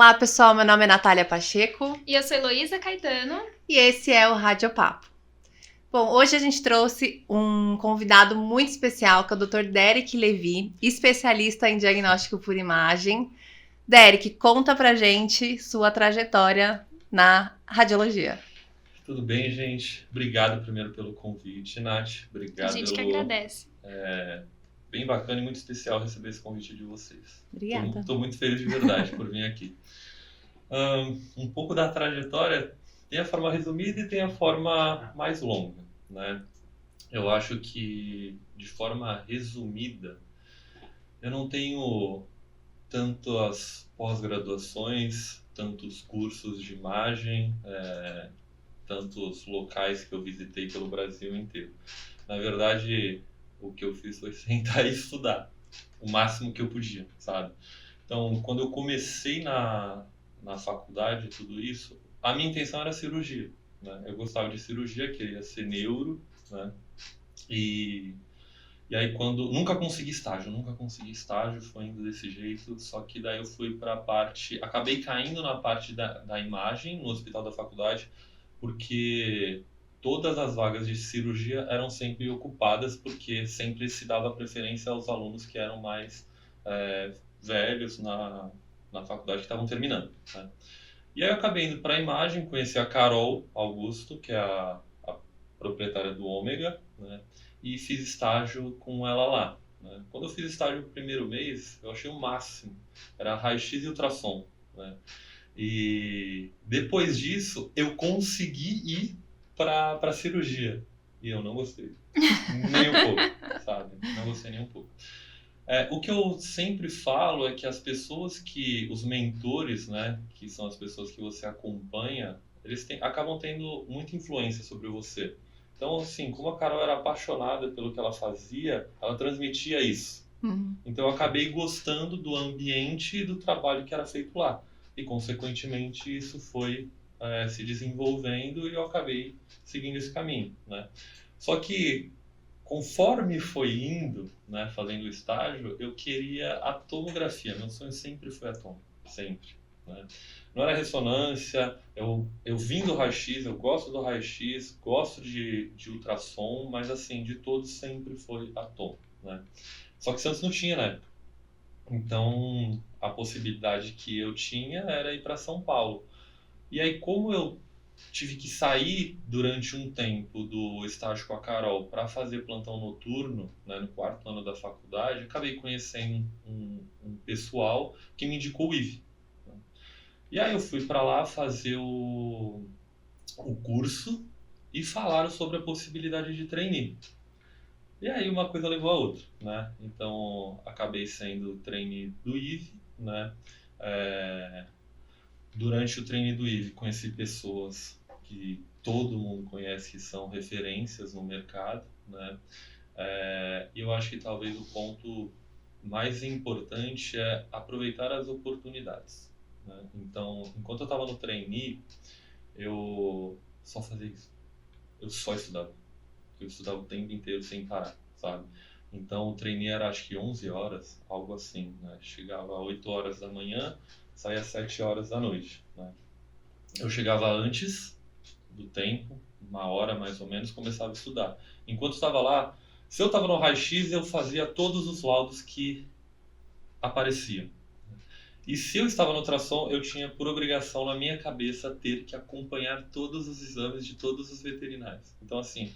Olá, pessoal. Meu nome é Natália Pacheco. E eu sou Heloísa Caetano. E esse é o Rádio Papo. Bom, hoje a gente trouxe um convidado muito especial, que é o Dr. Derek Levy, especialista em diagnóstico por imagem. Derek, conta pra gente sua trajetória na radiologia. Tudo bem, gente? Obrigado primeiro pelo convite, Nath. A Obrigado, gente que Elô. agradece. Bem bacana e muito especial receber esse convite de vocês. Obrigada. Estou muito feliz de verdade por vir aqui. Um pouco da trajetória, tem a forma resumida e tem a forma mais longa, né? Eu acho que, de forma resumida, eu não tenho tantas pós-graduações, tantos cursos de imagem, tantos locais que eu visitei pelo Brasil inteiro. Na verdade, o que eu fiz foi sentar e estudar o máximo que eu podia, sabe? Então, quando eu comecei na faculdade, tudo isso, a minha intenção era cirurgia, né? Eu gostava de cirurgia, queria ser neuro, né? E aí nunca consegui estágio, foi indo desse jeito, só que daí eu fui para a parte, acabei caindo na parte da imagem no hospital da faculdade, porque todas as vagas de cirurgia eram sempre ocupadas, porque sempre se dava preferência aos alunos que eram mais velhos na faculdade, que estavam terminando, né? E aí eu acabei indo para a imagem, conheci a Carol Augusto, que é a proprietária do Ômega, né? E fiz estágio com ela lá, né? Quando eu fiz estágio no primeiro mês, eu achei o máximo. Era raio-x e ultrassom, né? E depois disso, eu consegui ir para cirurgia. E eu não gostei. Nem um pouco, sabe? Não gostei nem um pouco. O que eu sempre falo é que os mentores, né, que são as pessoas que você acompanha, acabam tendo muita influência sobre você. Então, assim, como a Carol era apaixonada pelo que ela fazia, ela transmitia isso. Então, eu acabei gostando do ambiente e do trabalho que era feito lá. E, consequentemente, isso foi se desenvolvendo e eu acabei seguindo esse caminho, né? Só que, conforme foi indo, né, fazendo o estágio, eu queria a tomografia. Meu sonho sempre foi a tomo, sempre, né? Não era ressonância, eu vim do raio-x, eu gosto do raio-x, gosto de ultrassom, mas assim, de todos sempre foi a tomo, né? Só que Santos não tinha na época. Então, a possibilidade que eu tinha era ir para São Paulo. E aí, como eu tive que sair durante um tempo do estágio com a Carol para fazer plantão noturno, né, no quarto ano da faculdade, acabei conhecendo um pessoal que me indicou o IVE. E aí eu fui para lá fazer o curso e falaram sobre a possibilidade de trainee. E aí uma coisa levou a outra, né? Então acabei sendo trainee do IVE, né? Durante o trainee do IVE conheci pessoas que todo mundo conhece que são referências no mercado, né? E eu acho que talvez o ponto mais importante é aproveitar as oportunidades, né? Então, enquanto eu estava no trainee, eu só fazia isso. Eu só estudava. Eu estudava o tempo inteiro sem parar, sabe? Então, o trainee era acho que 11 horas, algo assim, né? Chegava às 8 horas da manhã, saía às 7 horas da noite, né? Eu chegava antes do tempo, 1 hora mais ou menos, começava a estudar. Enquanto estava lá, se eu estava no raio-x, eu fazia todos os laudos que apareciam. E se eu estava no ultrassom, eu tinha por obrigação na minha cabeça ter que acompanhar todos os exames de todos os veterinários. Então, assim,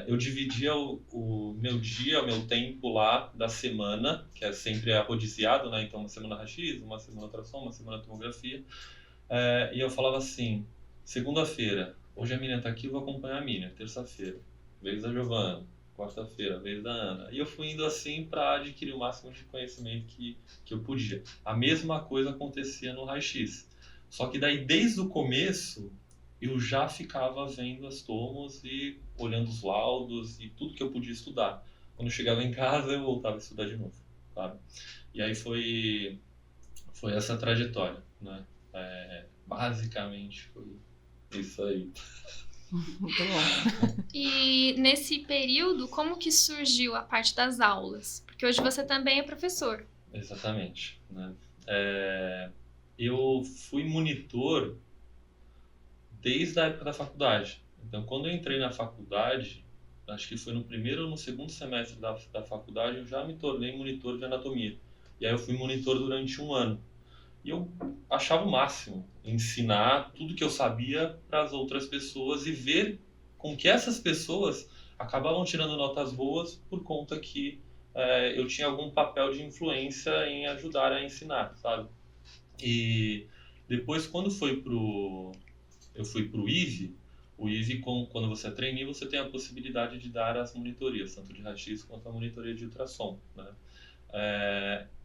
eu dividia o meu dia, o meu tempo lá da semana, que é sempre arrodiciado, né? Então, uma semana raio-x, uma semana ultrassom, uma semana tomografia. E eu falava assim, segunda-feira, hoje a Miriam está aqui, eu vou acompanhar a Miriam. Terça-feira, vez da Giovana. Quarta-feira, vez da Ana. E eu fui indo assim para adquirir o máximo de conhecimento que eu podia. A mesma coisa acontecia no raio-x. Só que daí, desde o começo, eu já ficava vendo as tomos e olhando os laudos e tudo que eu podia estudar. Quando eu chegava em casa, eu voltava a estudar de novo, sabe? E aí foi essa trajetória, né? Basicamente foi isso aí. Muito bom. E nesse período, como que surgiu a parte das aulas? Porque hoje você também é professor. Exatamente, né? eu fui monitor desde a época da faculdade. Então, quando eu entrei na faculdade, acho que foi no primeiro ou no segundo semestre da faculdade, eu já me tornei monitor de anatomia. E aí eu fui monitor durante um ano. E eu achava o máximo ensinar tudo que eu sabia para as outras pessoas e ver com que essas pessoas acabavam tirando notas boas por conta que eu tinha algum papel de influência em ajudar a ensinar, sabe? E depois, quando eu fui pro IVE, o IVE, quando você é trainee, você tem a possibilidade de dar as monitorias, tanto de raio-x quanto a monitoria de ultrassom, né?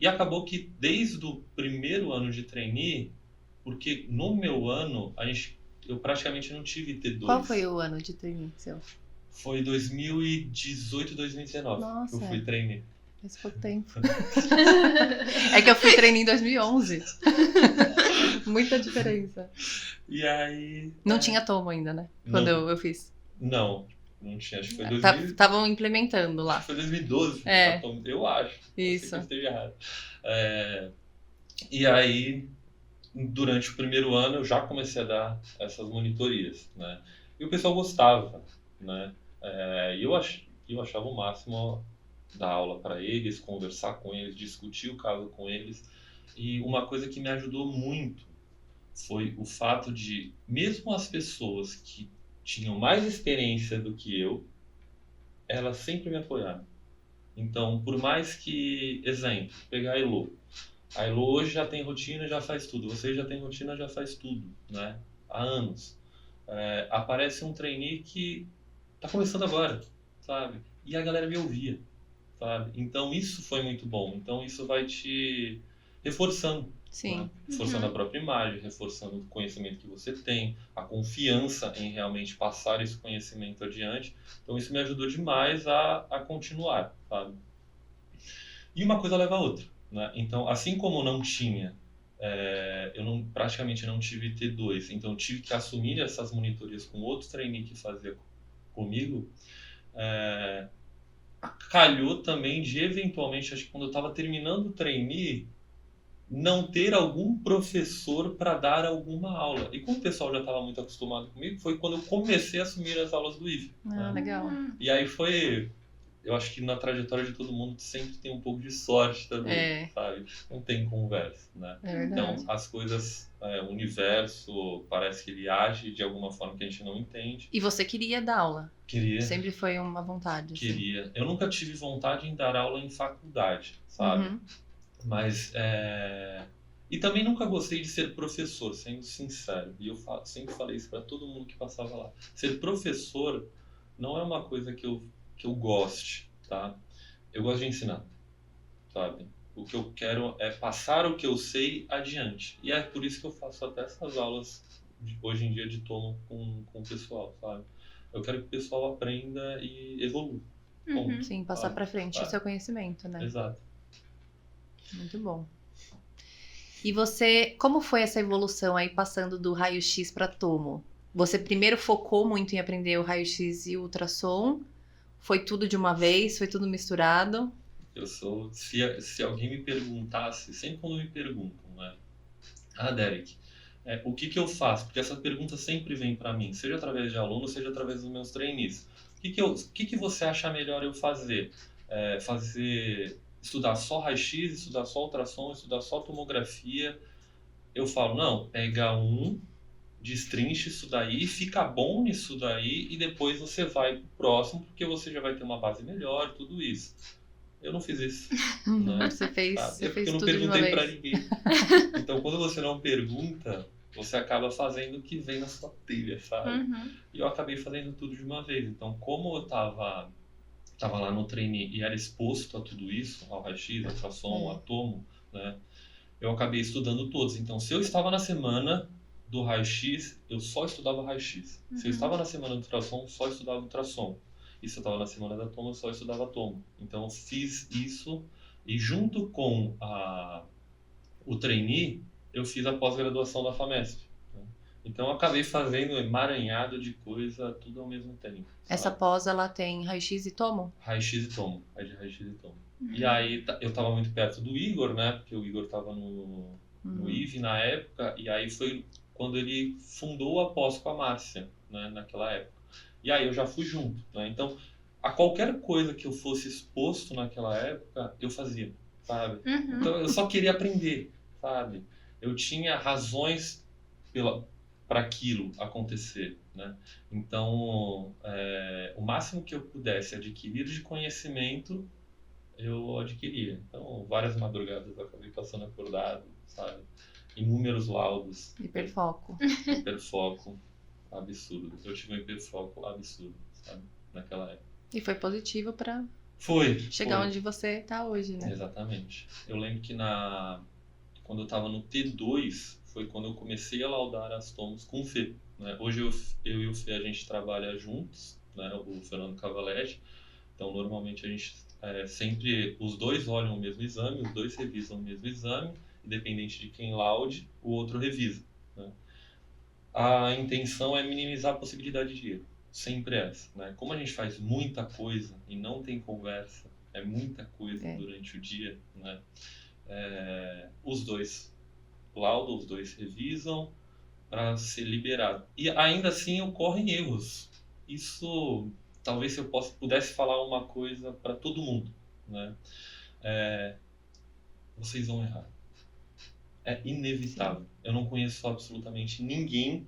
E acabou que desde o primeiro ano de trainee, porque no meu ano, eu praticamente não tive T2. Qual foi o ano de trainee seu? Foi 2018, 2019 que eu Nossa, fui trainee. faz pouco tempo. É que eu fui trainee em 2011. Muita diferença. E aí... Não tinha tomo ainda, né? Quando eu fiz. Não tinha. Acho que foi 2000... Estavam implementando lá. Acho que foi 2012. É. Eu acho. Isso. Eu esteja errado. E aí, durante o primeiro ano, eu já comecei a dar essas monitorias, né? E o pessoal gostava, né? E eu achava o máximo dar aula para eles, conversar com eles, discutir o caso com eles. E uma coisa que me ajudou muito foi o fato de, mesmo as pessoas que tinham mais experiência do que eu, elas sempre me apoiaram. Então, por mais que, exemplo, pegar a Elo hoje já tem rotina, já faz tudo. Você já tem rotina, já faz tudo, né? Há anos. Aparece um trainee que tá começando agora, sabe? E a galera me ouvia, sabe? Então, isso foi muito bom. Então, isso vai te reforçando. Sim. Né? Reforçando a própria imagem, reforçando o conhecimento que você tem, a confiança em realmente passar esse conhecimento adiante. Então isso me ajudou demais a continuar, sabe? E uma coisa leva a outra, né? Então, assim como não tinha, praticamente não tive T2, então eu tive que assumir essas monitorias com outros trainees que fazia comigo, calhou também de eventualmente, acho que quando eu estava terminando o trainee, não ter algum professor para dar alguma aula. E como o pessoal já estava muito acostumado comigo, foi quando eu comecei a assumir as aulas do IVE. Ah, né? legal. E aí foi... Eu acho que na trajetória de todo mundo sempre tem um pouco de sorte também, sabe? Não tem conversa, né? É verdade. Então, as coisas... o universo parece que ele age de alguma forma que a gente não entende. E você queria dar aula? Queria. Sempre foi uma vontade. Assim. Queria. Eu nunca tive vontade em dar aula em faculdade, sabe? Uhum. Mas, e também nunca gostei de ser professor, sendo sincero. E eu sempre falei isso para todo mundo que passava lá. Ser professor não é uma coisa que eu goste, tá? Eu gosto de ensinar, sabe? O que eu quero é passar o que eu sei adiante. E é por isso que eu faço até essas aulas, hoje em dia, de tomo com o pessoal, sabe? Eu quero que o pessoal aprenda e evolua. Uhum. Sim, passar para frente o seu conhecimento, né? Exato. Muito bom. E você, como foi essa evolução aí passando do raio-x para tomo? Você primeiro focou muito em aprender o raio-x e o ultrassom? Foi tudo de uma vez? Foi tudo misturado? Se alguém me perguntasse, sempre quando me perguntam, né? Derek, o que eu faço? Porque essa pergunta sempre vem para mim, seja através de aluno, seja através dos meus trainees. O que você acha melhor eu fazer? Estudar só raio-x, estudar só ultrassom, estudar só tomografia? Eu falo, não, pega destrincha isso daí, fica bom nisso daí e depois você vai pro próximo, porque você já vai ter uma base melhor, tudo isso. Eu não fiz isso. Né? Você fez, você fez eu não tudo de uma perguntei pra vez. ninguém. Então, quando você não pergunta, você acaba fazendo o que vem na sua telha, sabe? Uhum. E eu acabei fazendo tudo de uma vez. Então, como eu tava lá no trainee e era exposto a tudo isso, ao raio-x, ao ultrassom, ao tomo, né? Eu acabei estudando todos. Então, se eu estava na semana do raio-x, eu só estudava raio-x. Se eu estava na semana do ultrassom, só estudava ultrassom. E se eu estava na semana da tomo, eu só estudava tomo. Então, eu fiz isso e junto com o trainee, eu fiz a pós-graduação da FAMESP. Né? Então, eu acabei fazendo um emaranhado de coisa tudo ao mesmo tempo. Essa sabe? pós, ela tem raio-x e tomo? Raio-x e tomo. É de raio-x e tomo. E aí, eu estava muito perto do Igor, né? Porque o Igor estava no no IVE na época, e aí foi quando ele fundou a pós com a Márcia, né, naquela época. E aí eu já fui junto, né? Então, a qualquer coisa que eu fosse exposto naquela época, eu fazia, sabe? Então, eu só queria aprender, sabe? Eu tinha razões para aquilo acontecer, né? Então, o máximo que eu pudesse adquirir de conhecimento, eu adquiria. Então, várias madrugadas eu acabei passando acordado, sabe? Inúmeros laudos. Hiperfoco. Hiperfoco absurdo. Eu tive um hiperfoco absurdo, sabe? Naquela época. E foi positivo pra Foi. chegar onde você tá hoje, né? Exatamente. Eu lembro que quando eu tava no T2, foi quando eu comecei a laudar as tomos com o Fê, né? Hoje eu e o Fê, a gente trabalha juntos, né? O Fernando Cavaletti. Então, normalmente a gente sempre, os dois olham o mesmo exame, os dois revisam o mesmo exame, independente de quem laude, o outro revisa, né? A intenção é minimizar a possibilidade de erro, sempre essa, né? Como a gente faz muita coisa e não tem conversa, é muita coisa durante o dia, né? Os dois laudam, os dois revisam para ser liberado. E ainda assim ocorrem erros. Isso, talvez se eu pudesse falar uma coisa para todo mundo, né? Vocês vão errar. É inevitável. Sim. Eu não conheço absolutamente ninguém,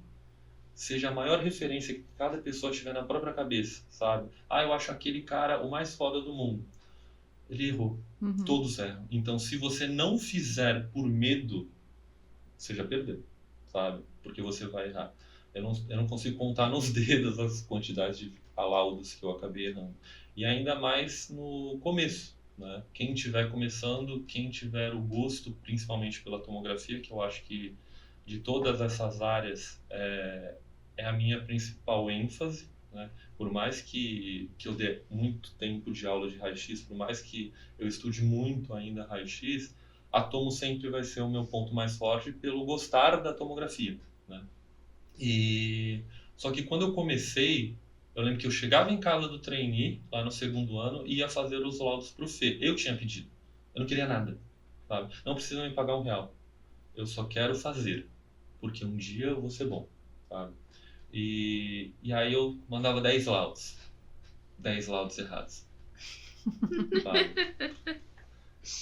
seja a maior referência que cada pessoa tiver na própria cabeça, sabe? Eu acho aquele cara o mais foda do mundo. Ele errou. Todos erram. Então, se você não fizer por medo, você já perdeu, sabe? Porque você vai errar. Eu não consigo contar nos dedos as quantidades de laudos que eu acabei errando. E ainda mais no começo, né? Quem estiver começando, quem tiver o gosto, principalmente pela tomografia, que eu acho que de todas essas áreas é a minha principal ênfase, né? Por mais que eu dê muito tempo de aula de raio-x, por mais que eu estude muito ainda raio-x, a tomo sempre vai ser o meu ponto mais forte pelo gostar da tomografia, né? Só que quando eu comecei, eu lembro que eu chegava em casa do trainee, lá no segundo ano, e ia fazer os laudos pro Fê. Eu tinha pedido. Eu não queria nada, sabe? Não precisa me pagar R$1. Eu só quero fazer, porque um dia eu vou ser bom, sabe? E aí eu mandava 10 laudos. 10 laudos errados. Sabe?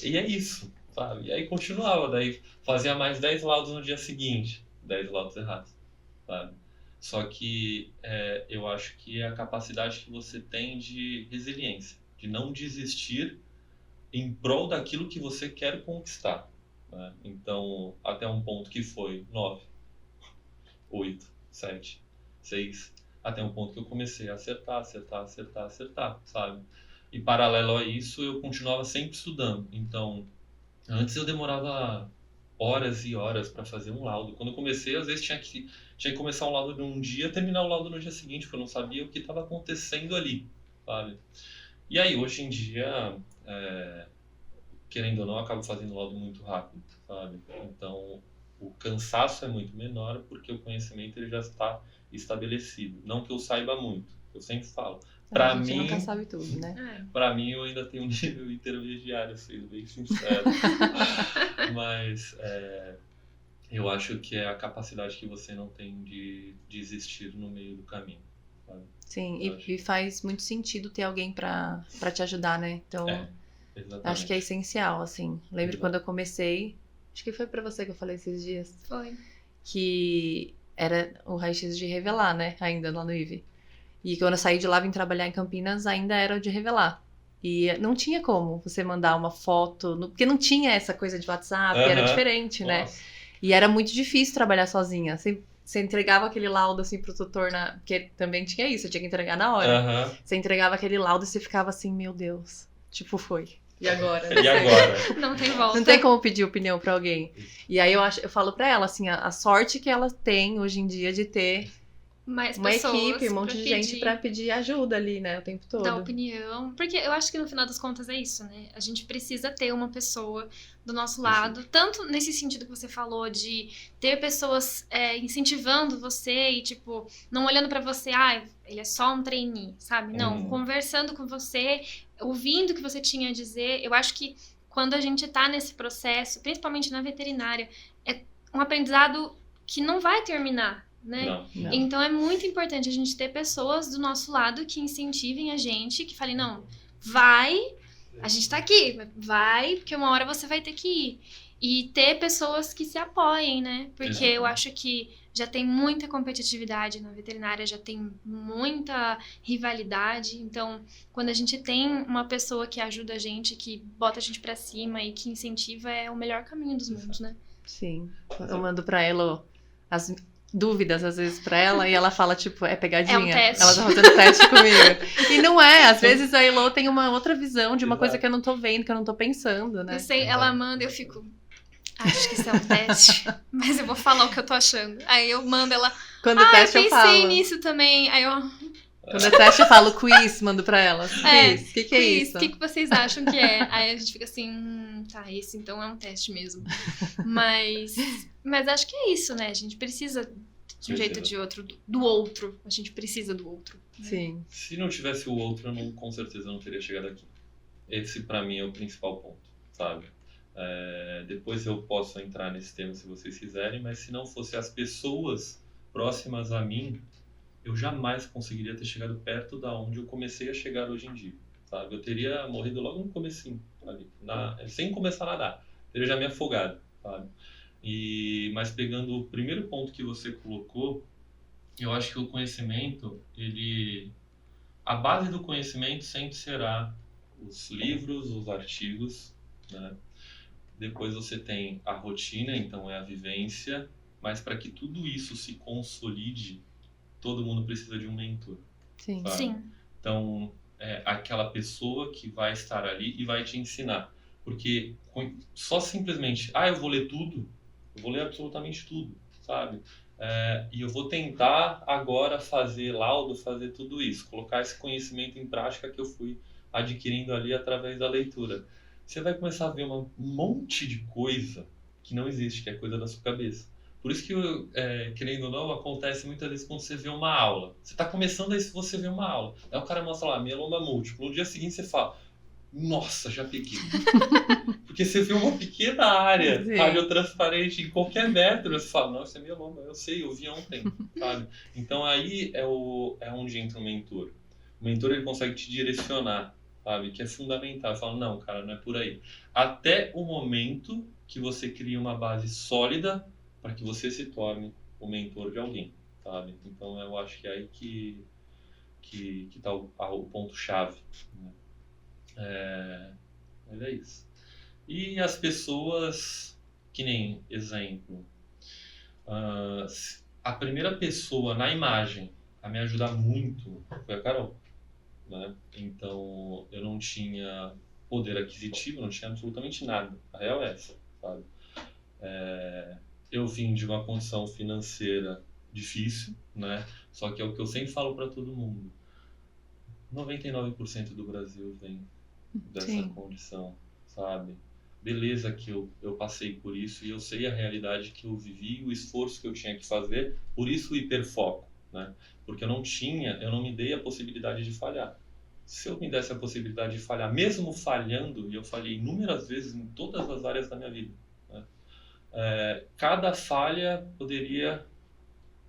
E é isso, sabe? E aí continuava, daí fazia mais 10 laudos no dia seguinte. 10 laudos errados, sabe? Só que eu acho que é a capacidade que você tem de resiliência, de não desistir em prol daquilo que você quer conquistar, né? Então, até um ponto que foi 9, 8, 7, 6, até um ponto que eu comecei a acertar, sabe? E paralelo a isso, eu continuava sempre estudando. Então, antes eu demorava horas e horas para fazer um laudo. Quando eu comecei, às vezes tinha que começar um laudo num dia, terminar o laudo no dia seguinte, porque eu não sabia o que estava acontecendo ali, sabe? E aí, hoje em dia, querendo ou não, eu acabo fazendo o laudo muito rápido, sabe? Então, o cansaço é muito menor, porque o conhecimento ele já está estabelecido. Não que eu saiba muito, eu sempre falo. A gente nunca sabe tudo, né? Para mim, eu ainda tenho um nível intermediário, sendo bem sincero. Mas eu acho que é a capacidade que você não tem de desistir no meio do caminho, sabe? Sim, e faz muito sentido ter alguém para te ajudar, né? Então, acho que é essencial, assim. Lembro quando eu comecei, acho que foi para você que eu falei esses dias. Foi. Que era o raio-x de revelar, né? Ainda lá no IVE. E quando eu saí de lá, vim trabalhar em Campinas, ainda era o de revelar. E não tinha como você mandar uma foto, porque não tinha essa coisa de WhatsApp, era diferente, né? E era muito difícil trabalhar sozinha. Você entregava aquele laudo assim pro tutor, porque também tinha isso, eu tinha que entregar na hora. Você entregava aquele laudo e você ficava assim, meu Deus, tipo, foi. E agora? E agora? Não tem volta. Não tem como pedir opinião pra alguém. E aí eu falo pra ela, assim, a sorte que ela tem hoje em dia de ter mais uma pessoas, equipe, um monte de gente pra pedir ajuda ali, né, o tempo todo. Dar opinião. Porque eu acho que no final das contas é isso, né? A gente precisa ter uma pessoa do nosso lado, tanto nesse sentido que você falou, de ter pessoas incentivando você e, tipo, não olhando pra você, ele é só um trainee, sabe? Não, conversando com você, ouvindo o que você tinha a dizer. Eu acho que quando a gente tá nesse processo, principalmente na veterinária, é um aprendizado que não vai terminar, né? Não. Então é muito importante a gente ter pessoas do nosso lado que incentivem a gente, que falem, não, vai, a gente tá aqui, vai, porque uma hora você vai ter que ir. E ter pessoas que se apoiem, né? Porque eu acho que já tem muita competitividade na veterinária, já tem muita rivalidade. Então, quando a gente tem uma pessoa que ajuda a gente, que bota a gente pra cima e que incentiva, é o melhor caminho dos mundos, né? Sim. Eu mando pra ela as dúvidas, às vezes, pra ela, e ela fala, tipo, é pegadinha. É um teste. Ela tá fazendo teste comigo. E não é, às vezes a Elo tem uma outra visão de uma coisa Exato. que eu não tô vendo, que eu não tô pensando, né? Eu sei, ela manda e eu fico... Acho que isso é um teste, mas eu vou falar o que eu tô achando. Aí eu mando ela... Quando o teste eu eu pensei falo. nisso também. Aí eu... Quando é teste eu falo quiz, mando pra ela. É, Quiz, o que é Quiz, isso? o que vocês acham que é? Aí a gente fica assim, tá, esse então é um teste mesmo. Mas acho que é isso, né? A gente precisa de um jeito ou de outro, do outro. A gente precisa do outro. Sim. Se não tivesse o outro, eu com certeza não teria chegado aqui. Esse, pra mim, é o principal ponto, sabe? Depois eu posso entrar nesse tema se vocês quiserem, mas se não fosse as pessoas próximas a mim, eu jamais conseguiria ter chegado perto da onde eu comecei a chegar hoje em dia, sabe? Eu teria morrido logo no comecinho, ali, sem começar a nadar, teria já me afogado, sabe? Mas pegando o primeiro ponto que você colocou, eu acho que o conhecimento, a base do conhecimento sempre será os livros, os artigos, né? Depois você tem a rotina, então é a vivência, mas para que tudo isso se consolide, todo mundo precisa de um mentor. Sim. Sabe? Sim. Então, é aquela pessoa que vai estar ali e vai te ensinar. Porque só simplesmente, eu vou ler tudo, eu vou ler absolutamente tudo, sabe? E eu vou tentar agora fazer laudo, fazer tudo isso, colocar esse conhecimento em prática que eu fui adquirindo ali através da leitura. Você vai começar a ver um monte de coisa que não existe, que é coisa da sua cabeça. Por isso que, querendo ou não, acontece muitas vezes quando você vê uma aula. Você está começando aí, você vê uma aula. Aí o cara mostra lá, mieloma múltiplo. No dia seguinte você fala, nossa, já peguei. Porque você vê uma pequena área radiotransparente em qualquer metro, você fala, nossa, é mieloma, eu sei, eu vi ontem, sabe? Então aí é onde entra o mentor. O mentor, ele consegue te direcionar, sabe? Que é fundamental. Eu falo, não, cara, não é por aí. Até o momento que você cria uma base sólida para que você se torne o mentor de alguém, sabe? Então eu acho que é aí que tá o ponto-chave, né? Mas é isso. E as pessoas, que nem exemplo, a primeira pessoa na imagem a me ajudar muito foi a Carol, né? Então eu não tinha poder aquisitivo, não tinha absolutamente nada. A real é essa, sabe? Eu vim de uma condição financeira difícil, né? Só que é o que eu sempre falo para todo mundo. 99% do Brasil vem dessa condição, sabe? Beleza que eu passei por isso e eu sei a realidade que eu vivi, o esforço que eu tinha que fazer, por isso o hiperfoco, né? Porque eu não me dei a possibilidade de falhar. Se eu me desse a possibilidade de falhar, mesmo falhando, e eu falhei inúmeras vezes em todas as áreas da minha vida, né? Cada falha poderia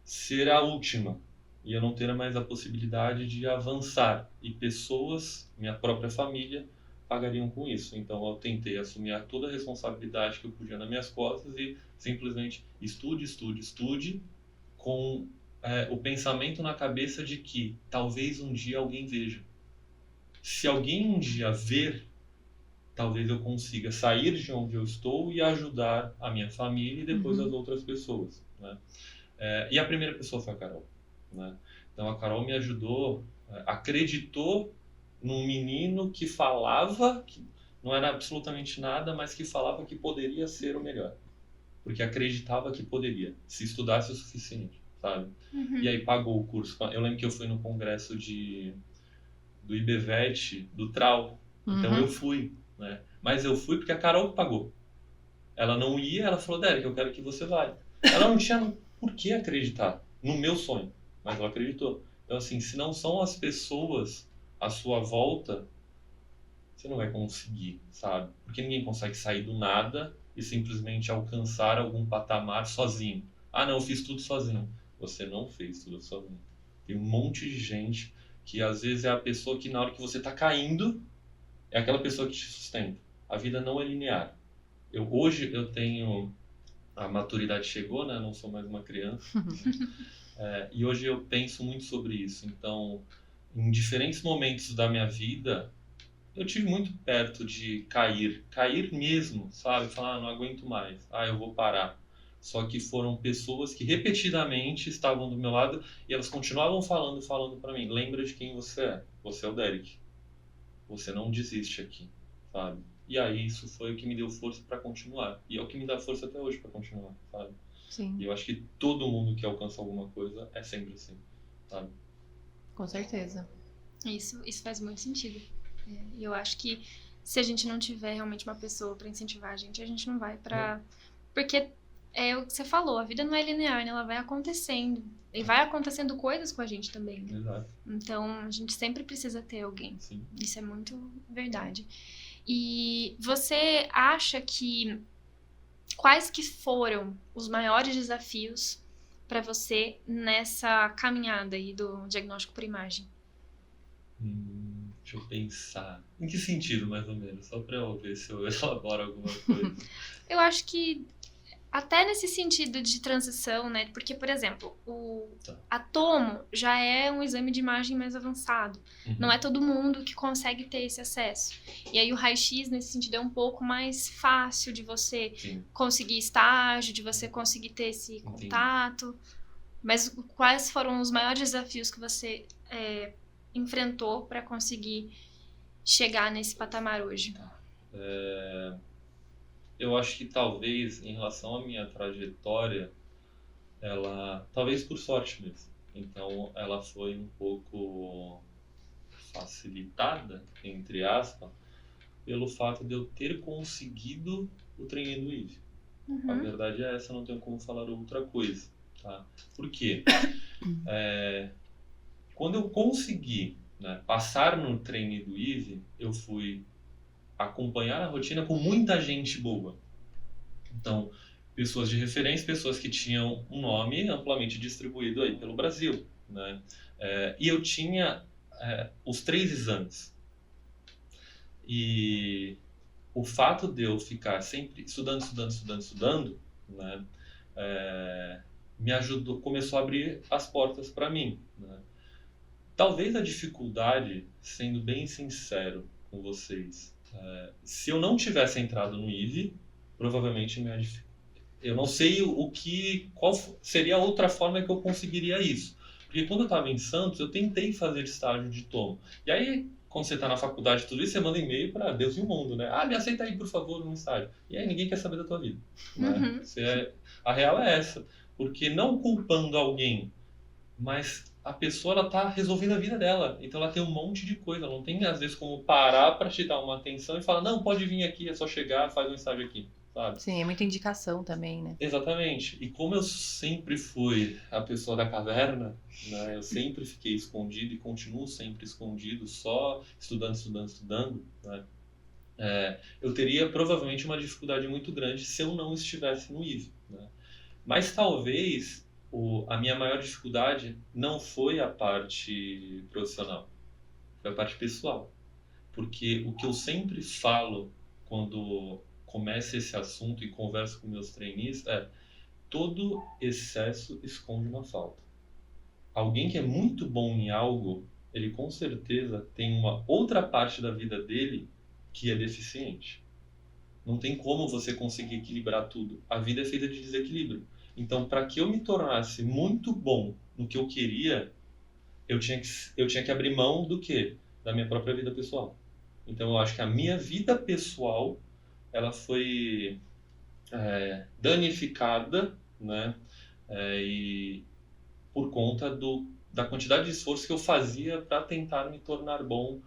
ser a última e eu não ter mais a possibilidade de avançar, e pessoas, minha própria família, pagariam com isso. Então eu tentei assumir toda a responsabilidade que eu podia nas minhas costas e simplesmente estude com o pensamento na cabeça de que talvez um dia alguém veja. Se alguém um dia ver, talvez eu consiga sair de onde eu estou e ajudar a minha família e depois as outras pessoas, né? E a primeira pessoa foi a Carol, né? Então a Carol me ajudou, acreditou num menino que falava, que não era absolutamente nada, mas que falava que poderia ser o melhor. Porque acreditava que poderia, se estudasse o suficiente, sabe? E aí pagou o curso. Eu lembro que eu fui no congresso do IBVET, do Trau. Então eu fui, né? Mas eu fui porque a Carol pagou. Ela não ia, ela falou, Derek, eu quero que você vá. Ela não tinha por que acreditar no meu sonho, mas ela acreditou. Então assim, se não são as pessoas à sua volta, você não vai conseguir, sabe? Porque ninguém consegue sair do nada e simplesmente alcançar algum patamar sozinho. Ah, não, eu fiz tudo sozinho. Você não fez tudo sozinho. Tem um monte de gente que às vezes é a pessoa que na hora que você está caindo, é aquela pessoa que te sustenta. A vida não é linear. Hoje eu tenho... A maturidade chegou, né? Não sou mais uma criança. E hoje eu penso muito sobre isso. Então, em diferentes momentos da minha vida, eu tive muito perto de cair. Cair mesmo, sabe? Falar, não aguento mais. Eu vou parar. Só que foram pessoas que repetidamente estavam do meu lado e elas continuavam falando para mim. Lembra de quem você é. Você é o Derek. Você não desiste aqui, sabe? E aí isso foi o que me deu força para continuar. E é o que me dá força até hoje para continuar, sabe? Sim. E eu acho que todo mundo que alcança alguma coisa é sempre assim, sabe? Com certeza. Isso faz muito sentido. E eu acho que se a gente não tiver realmente uma pessoa pra incentivar a gente não vai pra... Porque é o que você falou, a vida não é linear, né? Ela vai acontecendo. E vai acontecendo coisas com a gente também, né? Exato. Então, a gente sempre precisa ter alguém. Sim. Isso é muito verdade. E você acha que... Quais que foram os maiores desafios pra você nessa caminhada aí do diagnóstico por imagem? Deixa eu pensar. Em que sentido, mais ou menos? Só pra eu ver se eu elaboro alguma coisa. Eu acho que até nesse sentido de transição, né? Porque, por exemplo, a tomo já é um exame de imagem mais avançado. Não é todo mundo que consegue ter esse acesso. E aí o raio-x, nesse sentido, é um pouco mais fácil de você conseguir estágio, de você conseguir ter esse contato. Mas quais foram os maiores desafios que você enfrentou para conseguir chegar nesse patamar hoje? Eu acho que talvez, em relação à minha trajetória, ela, talvez por sorte mesmo. Então, ela foi um pouco facilitada, entre aspas, pelo fato de eu ter conseguido o treininho do IVE. A verdade é essa, não tenho como falar outra coisa, tá? Por quê? Quando eu consegui, né, passar no treininho do IVE, eu fui acompanhar a rotina com muita gente boa. Então, pessoas de referência, pessoas que tinham um nome amplamente distribuído aí pelo Brasil, né? E eu tinha os 3 exames. E o fato de eu ficar sempre estudando, né, me ajudou, começou a abrir as portas para mim, né? Talvez a dificuldade, sendo bem sincero com vocês, se eu não tivesse entrado no IVE, provavelmente eu não sei qual seria a outra forma que eu conseguiria isso. Porque quando eu estava em Santos, eu tentei fazer estágio de tomo. E aí, quando você está na faculdade e tudo isso, você manda e-mail para Deus e o mundo, né? Me aceita aí, por favor, num estágio. E aí ninguém quer saber da tua vida, né? A real é essa. Porque não culpando alguém, mas a pessoa, ela tá resolvendo a vida dela. Então ela tem um monte de coisa. Ela não tem, às vezes, como parar para te dar uma atenção e falar, não, pode vir aqui, é só chegar, faz um estágio aqui. Sabe? Sim, é muita indicação também, né? Exatamente. E como eu sempre fui a pessoa da caverna, né, eu sempre fiquei escondido e continuo sempre escondido, só estudando, né, eu teria provavelmente uma dificuldade muito grande se eu não estivesse no IVE. Né? Mas talvez a minha maior dificuldade não foi a parte profissional, foi a parte pessoal. Porque o que eu sempre falo quando começa esse assunto e converso com meus trainees todo excesso esconde uma falta. Alguém que é muito bom em algo, ele com certeza tem uma outra parte da vida dele que é deficiente. Não tem como você conseguir equilibrar tudo. A vida é feita de desequilíbrio. Então, para que eu me tornasse muito bom no que eu queria, eu tinha que abrir mão do quê? Da minha própria vida pessoal. Então, eu acho que a minha vida pessoal ela foi danificada, né? E por conta da quantidade de esforço que eu fazia para tentar me tornar bom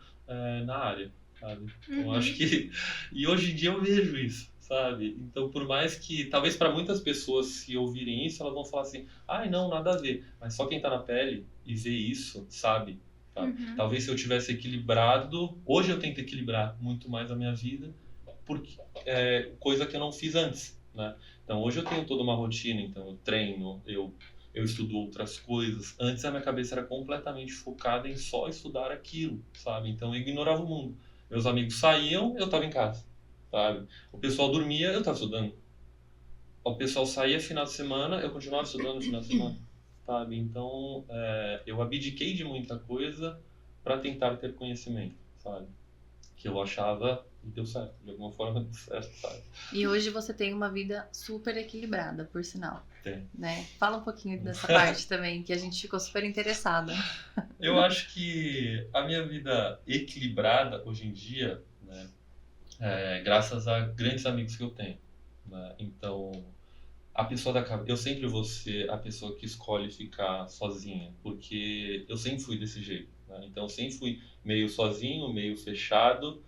na área, sabe? Então, eu acho que... E hoje em dia eu vejo isso, sabe? Então, por mais que... Talvez para muitas pessoas, se ouvirem isso, elas vão falar assim, não, nada a ver. Mas só quem está na pele e vê isso, sabe? Talvez se eu tivesse equilibrado... Hoje eu tento equilibrar muito mais a minha vida, coisa que eu não fiz antes, né? Então hoje eu tenho toda uma rotina, então eu treino, eu estudo outras coisas. Antes a minha cabeça era completamente focada em só estudar aquilo, sabe? Então eu ignorava o mundo. Meus amigos saíam, eu estava em casa, sabe? O pessoal dormia, eu estava estudando. O pessoal saía final de semana, eu continuava estudando no final de semana, sabe? Então eu abdiquei de muita coisa para tentar ter conhecimento, sabe? Que eu achava e deu certo, de alguma forma deu certo, sabe? E hoje você tem uma vida super equilibrada, por sinal. Tem. Né? Fala um pouquinho dessa parte também, que a gente ficou super interessada. Eu acho que a minha vida equilibrada hoje em dia, né, graças a grandes amigos que eu tenho, né? Então, eu sempre vou ser a pessoa que escolhe ficar sozinha, porque eu sempre fui desse jeito, né? Então, eu sempre fui meio sozinho, meio fechado.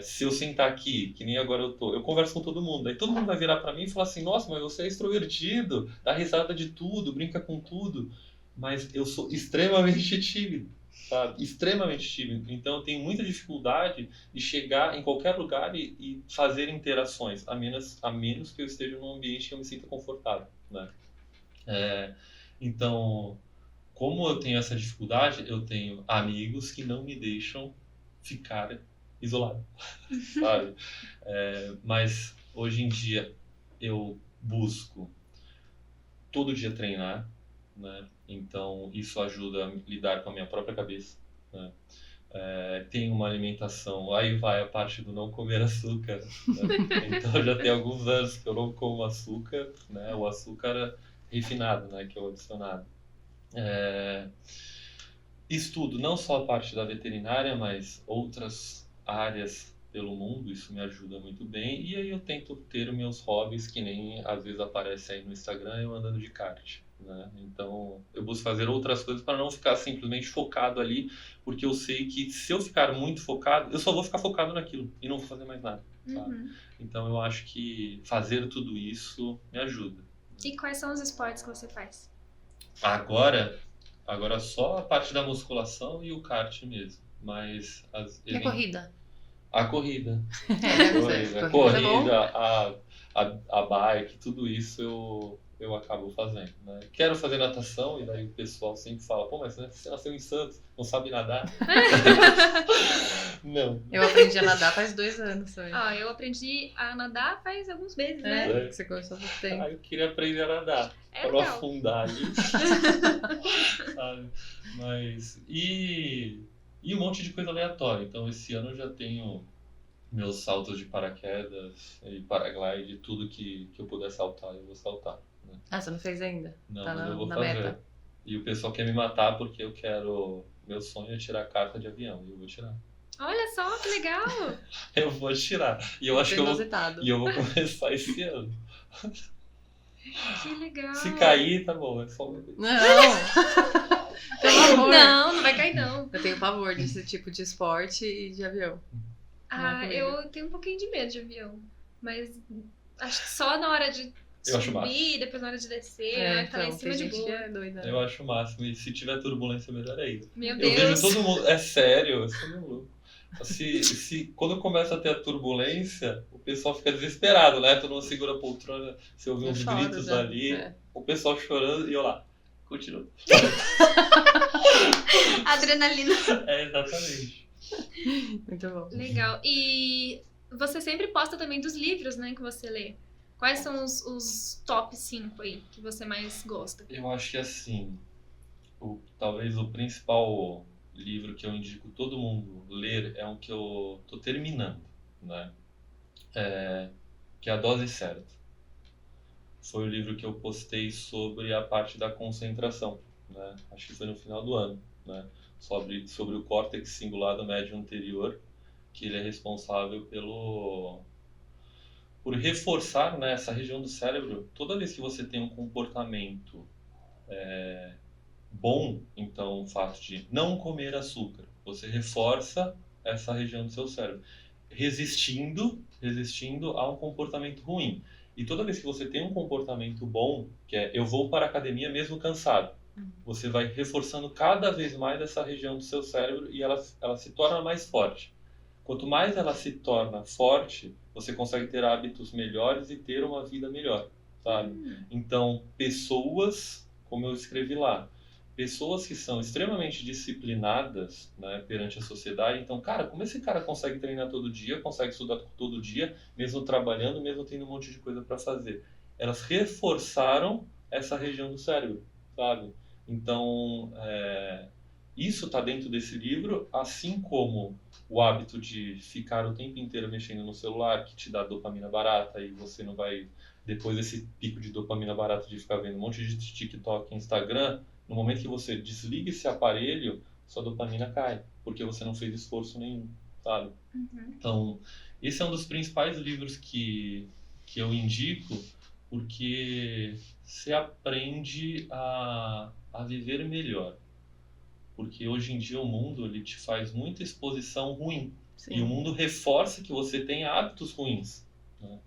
Se eu sentar aqui, que nem agora eu converso com todo mundo, aí todo mundo vai virar pra mim e falar assim, nossa, mas você é extrovertido, dá risada de tudo, brinca com tudo, mas eu sou extremamente tímido, sabe? Extremamente tímido, então eu tenho muita dificuldade de chegar em qualquer lugar e fazer interações, a menos que eu esteja num ambiente que eu me sinta confortável, né? Então, como eu tenho essa dificuldade, eu tenho amigos que não me deixam ficar isolado, sabe? Mas hoje em dia eu busco todo dia treinar, né? Então isso ajuda a lidar com a minha própria cabeça, né? Tem uma alimentação, aí vai a parte do não comer açúcar, né? Então já tem alguns anos que eu não como açúcar, né? O açúcar refinado, né? Que é o adicionado. Estudo não só a parte da veterinária, mas outras áreas pelo mundo, isso me ajuda muito bem. E aí eu tento ter os meus hobbies, que nem às vezes aparece aí no Instagram, eu andando de kart, né? Então eu busco fazer outras coisas para não ficar simplesmente focado ali, porque eu sei que se eu ficar muito focado, eu só vou ficar focado naquilo e não vou fazer mais nada, sabe? Então eu acho que fazer tudo isso me ajuda. E quais são os esportes que você faz? Agora só a parte da musculação e o kart mesmo. Mas E a corrida? A corrida. Corrida A corrida, a bike, tudo isso eu acabo fazendo, né? Quero fazer natação, e daí o pessoal sempre fala, pô, mas você nasceu em Santos, não sabe nadar? Não. Eu aprendi a nadar faz 2 anos também. Eu aprendi a nadar faz alguns meses, né? Que você começou há pouco tempo. Eu queria aprender a nadar, para legal. afundar ali, sabe? Mas, e um monte de coisa aleatória. Então esse ano eu já tenho meus saltos de paraquedas e paraglide, tudo que eu puder saltar, eu vou saltar, né? Você não fez ainda? Não, Tá mas eu vou na fazer. meta. E o pessoal quer me matar porque eu quero... Meu sonho é tirar a carta de avião, e eu vou tirar. Olha só, que legal! Eu vou tirar. E eu acho que eu vou começar esse ano. Que legal! Se cair, tá bom, é só uma vez. Não! Pelo amor! Não vai cair não. Eu tenho pavor desse tipo de esporte e de avião. Eu tenho um pouquinho de medo de avião. Mas acho que só na hora de subir, depois na hora de descer, tá lá em cima de boa. É doida, né? Eu acho o máximo. E se tiver turbulência, melhor ainda. Meu Deus! Eu vejo todo mundo... É sério, eu sou meio louco. Quando começa a ter a turbulência, o pessoal fica desesperado, né? Todo mundo segura a poltrona, você ouve uns gritos ali, o pessoal chorando e eu lá, continua. Adrenalina. Exatamente. Muito bom. Legal. E você sempre posta também dos livros, né, que você lê. Quais são os top 5 aí que você mais gosta? Eu acho que assim, talvez o principal livro que eu indico todo mundo ler é um que eu tô terminando, né? Que é A Dose Certa. Foi o livro que eu postei sobre a parte da concentração, né? Acho que foi no final do ano, né? Sobre o córtex cingulado médio anterior, que ele é responsável por reforçar, né, essa região do cérebro. Toda vez que você tem um comportamento bom, então o fato de não comer açúcar, você reforça essa região do seu cérebro, resistindo a um comportamento ruim. E toda vez que você tem um comportamento bom, que é eu vou para a academia mesmo cansado, você vai reforçando cada vez mais essa região do seu cérebro e ela se torna mais forte. Quanto mais ela se torna forte, você consegue ter hábitos melhores e ter uma vida melhor, sabe? Então, pessoas, como eu escrevi lá, pessoas que são extremamente disciplinadas, né, perante a sociedade. Então, cara, como esse cara consegue treinar todo dia, consegue estudar todo dia, mesmo trabalhando, mesmo tendo um monte de coisa para fazer? Elas reforçaram essa região do cérebro, sabe? Então, isso está dentro desse livro, assim como o hábito de ficar o tempo inteiro mexendo no celular, que te dá dopamina barata, e você não vai, depois desse pico de dopamina barata de ficar vendo um monte de TikTok e Instagram, no momento que você desliga esse aparelho, sua dopamina cai, porque você não fez esforço nenhum, sabe? Então, esse é um dos principais livros que eu indico, porque você aprende a viver melhor. Porque hoje em dia o mundo ele te faz muita exposição ruim. Sim. E o mundo reforça que você tem hábitos ruins, né?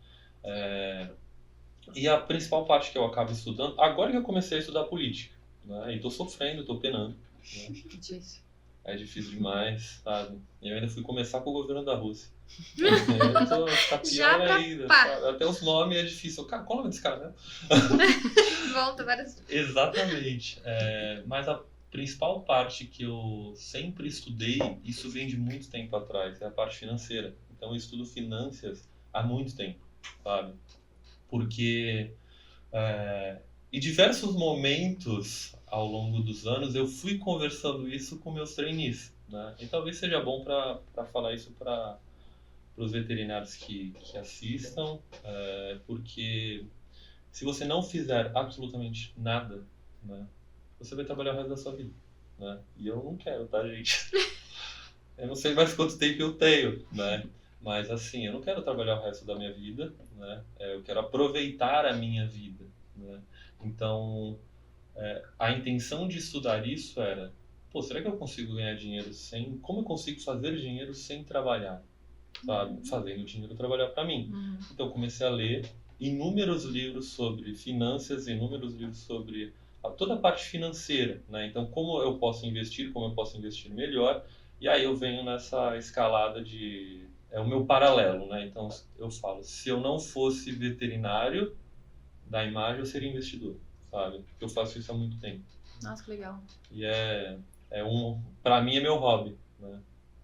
E a principal parte que eu acabo estudando, agora que eu comecei a estudar política, né? E tô sofrendo, tô penando. Né? Difícil. É difícil demais, sabe? Eu ainda fui começar com o governo da Rússia. Eu tô tá pior ainda, sabe? Até os nomes é difícil. Cara, qual é o nome desse cara, né? Volta várias vezes. Exatamente. Mas a principal parte que eu sempre estudei, isso vem de muito tempo atrás, é a parte financeira. Então eu estudo finanças há muito tempo, sabe? Porque em diversos momentos ao longo dos anos eu fui conversando isso com meus trainees, né? E talvez seja bom para falar isso para os veterinários que assistam, porque se você não fizer absolutamente nada, né, você vai trabalhar o resto da sua vida, né? E eu não quero, tá, gente? Eu não sei mais quanto tempo eu tenho, né? Mas assim, eu não quero trabalhar o resto da minha vida, né? Eu quero aproveitar a minha vida, né? Então, a intenção de estudar isso era, pô, será que eu consigo ganhar dinheiro sem... Como eu consigo fazer dinheiro sem trabalhar, sabe? Fazendo o dinheiro trabalhar para mim. Então, eu comecei a ler inúmeros livros sobre finanças, inúmeros livros sobre toda a parte financeira, né? Então, como eu posso investir melhor, e aí eu venho nessa escalada de... É o meu paralelo, né? Então, eu falo, se eu não fosse veterinário da imagem, eu seria investidor, sabe? Porque eu faço isso há muito tempo. Nossa, que legal. E pra mim é meu hobby, né?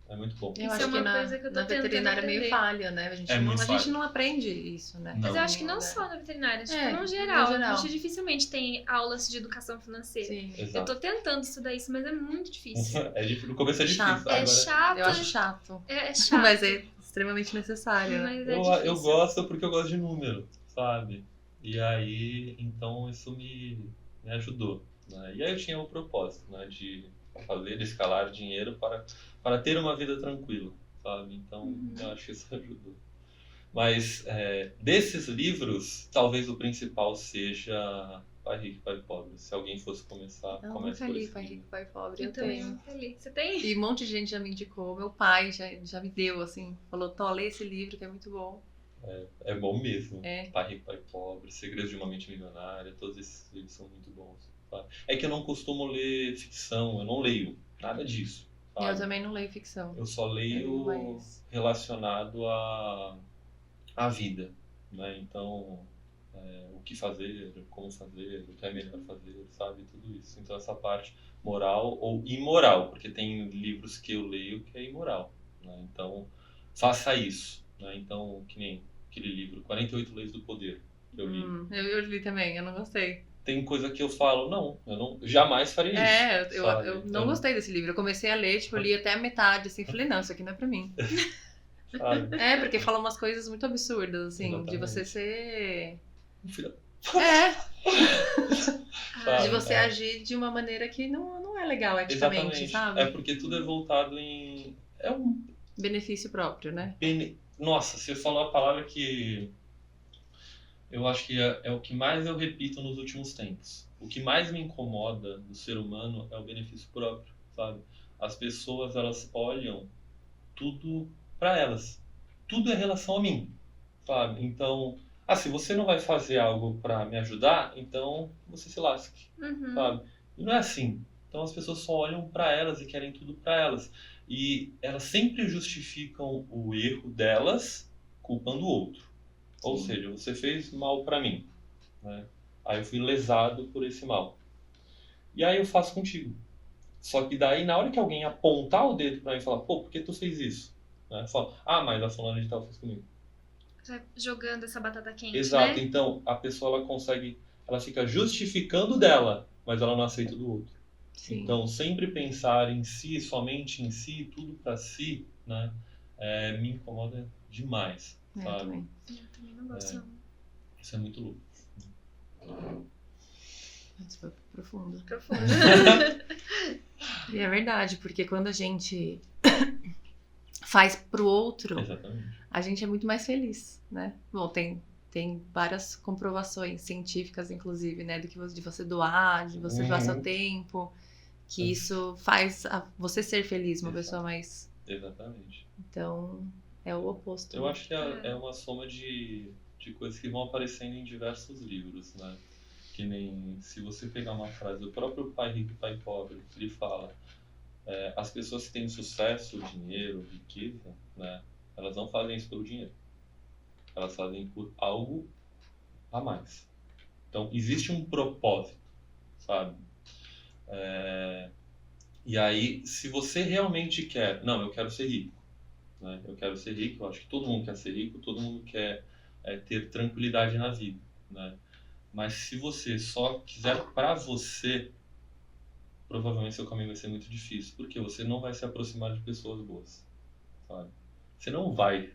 É muito bom. Eu Isso acho é uma que coisa que eu tô na tentando veterinária é meio aprender. falha, né? A gente, É muito a gente falha. não aprende isso, né? Não. Mas eu acho que não É. só na veterinária, tipo, É, no no geral. geral. A gente dificilmente tem aulas de educação financeira. Sim. Eu Exato. tô tentando estudar isso, mas é muito difícil. No começo é difícil, Chato. agora... É chato. Eu acho chato. É chato. Mas é extremamente necessário, né? Mas é Eu difícil. gosto porque eu gosto de número, sabe? E aí, então isso me ajudou, né? E aí eu tinha o propósito, né, de fazer, escalar dinheiro para ter uma vida tranquila, sabe? Então, eu acho que isso ajudou. Mas desses livros, talvez o principal seja Pai Rico, Pai Pobre. Se alguém fosse começar, Eu comece nunca por li esse Pai livro. Rico, Pai Pobre. Eu Eu também tenho. nunca li. Você tem? E um monte de gente já me indicou. Meu pai já me deu, assim, falou, Tó, lê esse livro que é muito bom. É bom mesmo. É. Pai Rico, Pai Pobre, Segredos de uma Mente Milionária, todos esses livros são muito bons. Sabe? É que eu não costumo ler ficção, eu não leio nada disso. Eu Sabe? também não leio ficção. Eu só leio Mas- relacionado à vida, né? Então, o que fazer, como fazer, o que é melhor fazer, sabe? Tudo isso. Então, essa parte moral ou imoral, porque tem livros que eu leio que é imoral, né? Então, faça isso, né? Então, que nem aquele livro 48 Leis do Poder que eu li. Eu li também, eu não gostei. Tem coisa que eu falo, não, eu jamais faria isso. Eu sabe? não gostei desse livro. Eu comecei a ler, tipo, eu li até a metade, assim, falei, não, isso aqui não é pra mim. Sabe? Porque fala umas coisas muito absurdas, assim, Exatamente. de você ser... Filha- De você agir de uma maneira que não é legal eticamente, Exatamente. sabe? É porque tudo é voltado em... É um... Benefício próprio, né? Nossa, você falou a palavra que eu acho que é o que mais eu repito nos últimos tempos. O que mais me incomoda do ser humano é o benefício próprio, sabe? As pessoas, elas olham tudo pra elas. Tudo é relação a mim, sabe? Então, se você não vai fazer algo pra me ajudar, então você se lasque, sabe? E não é assim, Então as pessoas só olham para elas e querem tudo para elas. E elas sempre justificam o erro delas culpando o outro. Ou Sim. seja, você fez mal para mim, né? Aí eu fui lesado por esse mal. E aí eu faço contigo. Só que daí, na hora que alguém apontar o dedo pra mim e falar, pô, por que tu fez isso? Né? Fala, mas a fulana de tal fez comigo. Vai jogando essa batata quente, Exato, né? então a pessoa ela fica justificando dela, mas ela não aceita do outro. Sim. Então sempre pensar em si, somente em si, tudo pra si, né, me incomoda demais, Eu sabe? também. Eu também não gosto, não. Isso é muito louco. Isso foi profundo. Profundo. E é verdade, porque quando a gente faz pro outro, Exatamente. a gente é muito mais feliz, né? Bom, tem várias comprovações científicas, inclusive, né? De você doar, de você doar seu tempo, que isso faz você ser feliz, uma pessoa mais... Exatamente. Então, é o oposto. Eu né? acho que é uma soma de coisas que vão aparecendo em diversos livros, né? Que nem se você pegar uma frase do próprio Pai Rico e Pai Pobre, ele fala: as pessoas que têm sucesso, dinheiro, riqueza, né? Elas não fazem isso pelo dinheiro. Elas fazem por algo a mais. Então existe um propósito, sabe? E aí, se você realmente quer, não, eu quero ser rico, né? Eu quero ser rico. Eu acho que todo mundo quer ser rico, todo mundo quer ter tranquilidade na vida, né? Mas se você só quiser pra você, provavelmente seu caminho vai ser muito difícil, porque você não vai se aproximar de pessoas boas, sabe? Você não vai.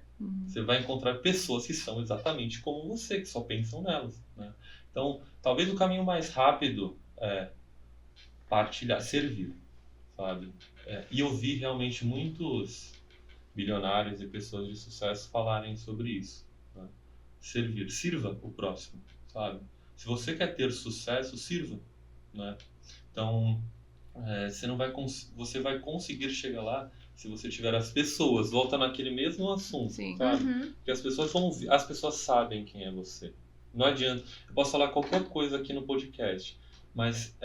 Você vai encontrar pessoas que são exatamente como você, que só pensam nelas, né? Então, talvez o caminho mais rápido é partilhar, servir, sabe? E eu vi realmente muitos bilionários e pessoas de sucesso falarem sobre isso, né? Servir, sirva o próximo, sabe? Se você quer ter sucesso, sirva, né? Então, você vai conseguir chegar lá se você tiver as pessoas. Volta naquele mesmo assunto, Sim. sabe? Uhum. Porque as pessoas sabem quem é você. Não adianta. Eu posso falar qualquer coisa aqui no podcast, mas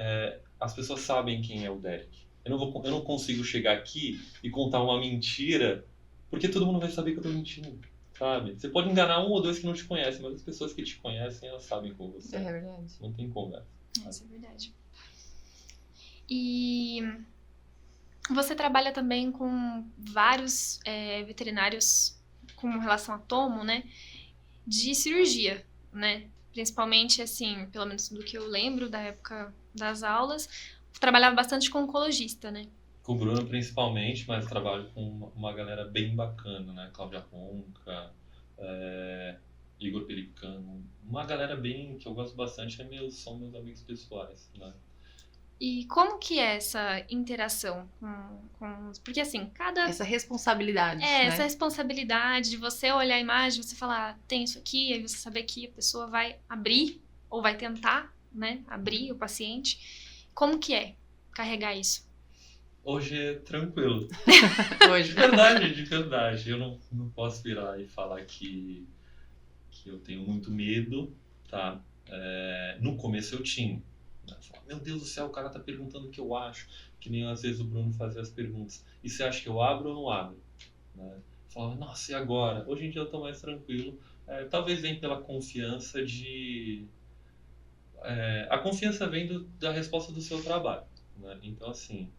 as pessoas sabem quem é o Derek. Eu não consigo chegar aqui e contar uma mentira, porque todo mundo vai saber que eu tô mentindo, sabe? Você pode enganar um ou dois que não te conhecem, mas as pessoas que te conhecem, elas sabem como você É é. verdade. Não tem conversa. Isso é verdade. E você trabalha também com vários veterinários com relação a tomo, né? De cirurgia, né? Principalmente, assim, pelo menos do que eu lembro da época das aulas, trabalhava bastante com oncologista, né? Com o Bruno principalmente, mas trabalho com uma galera bem bacana, né? Cláudia Ronca, Igor Pelicano. Uma galera bem que eu gosto bastante são meus amigos pessoais, né? E como que é essa interação porque assim, Essa responsabilidade, né? essa responsabilidade de você olhar a imagem, você falar, tem isso aqui, aí você saber que a pessoa vai abrir ou vai tentar, né, abrir o paciente. Como que é carregar isso? Hoje é tranquilo. Hoje. De verdade. Eu não posso virar e falar que eu tenho muito medo, tá? No começo eu tinha. Né? Falar, meu Deus do céu, o cara tá perguntando o que eu acho. Que nem às vezes o Bruno fazia as perguntas. E você acha que eu abro ou não abro? Né? Falava, nossa, e agora? Hoje em dia eu tô mais tranquilo. Talvez venha pela confiança a confiança vem da resposta do seu trabalho, né? Então, assim,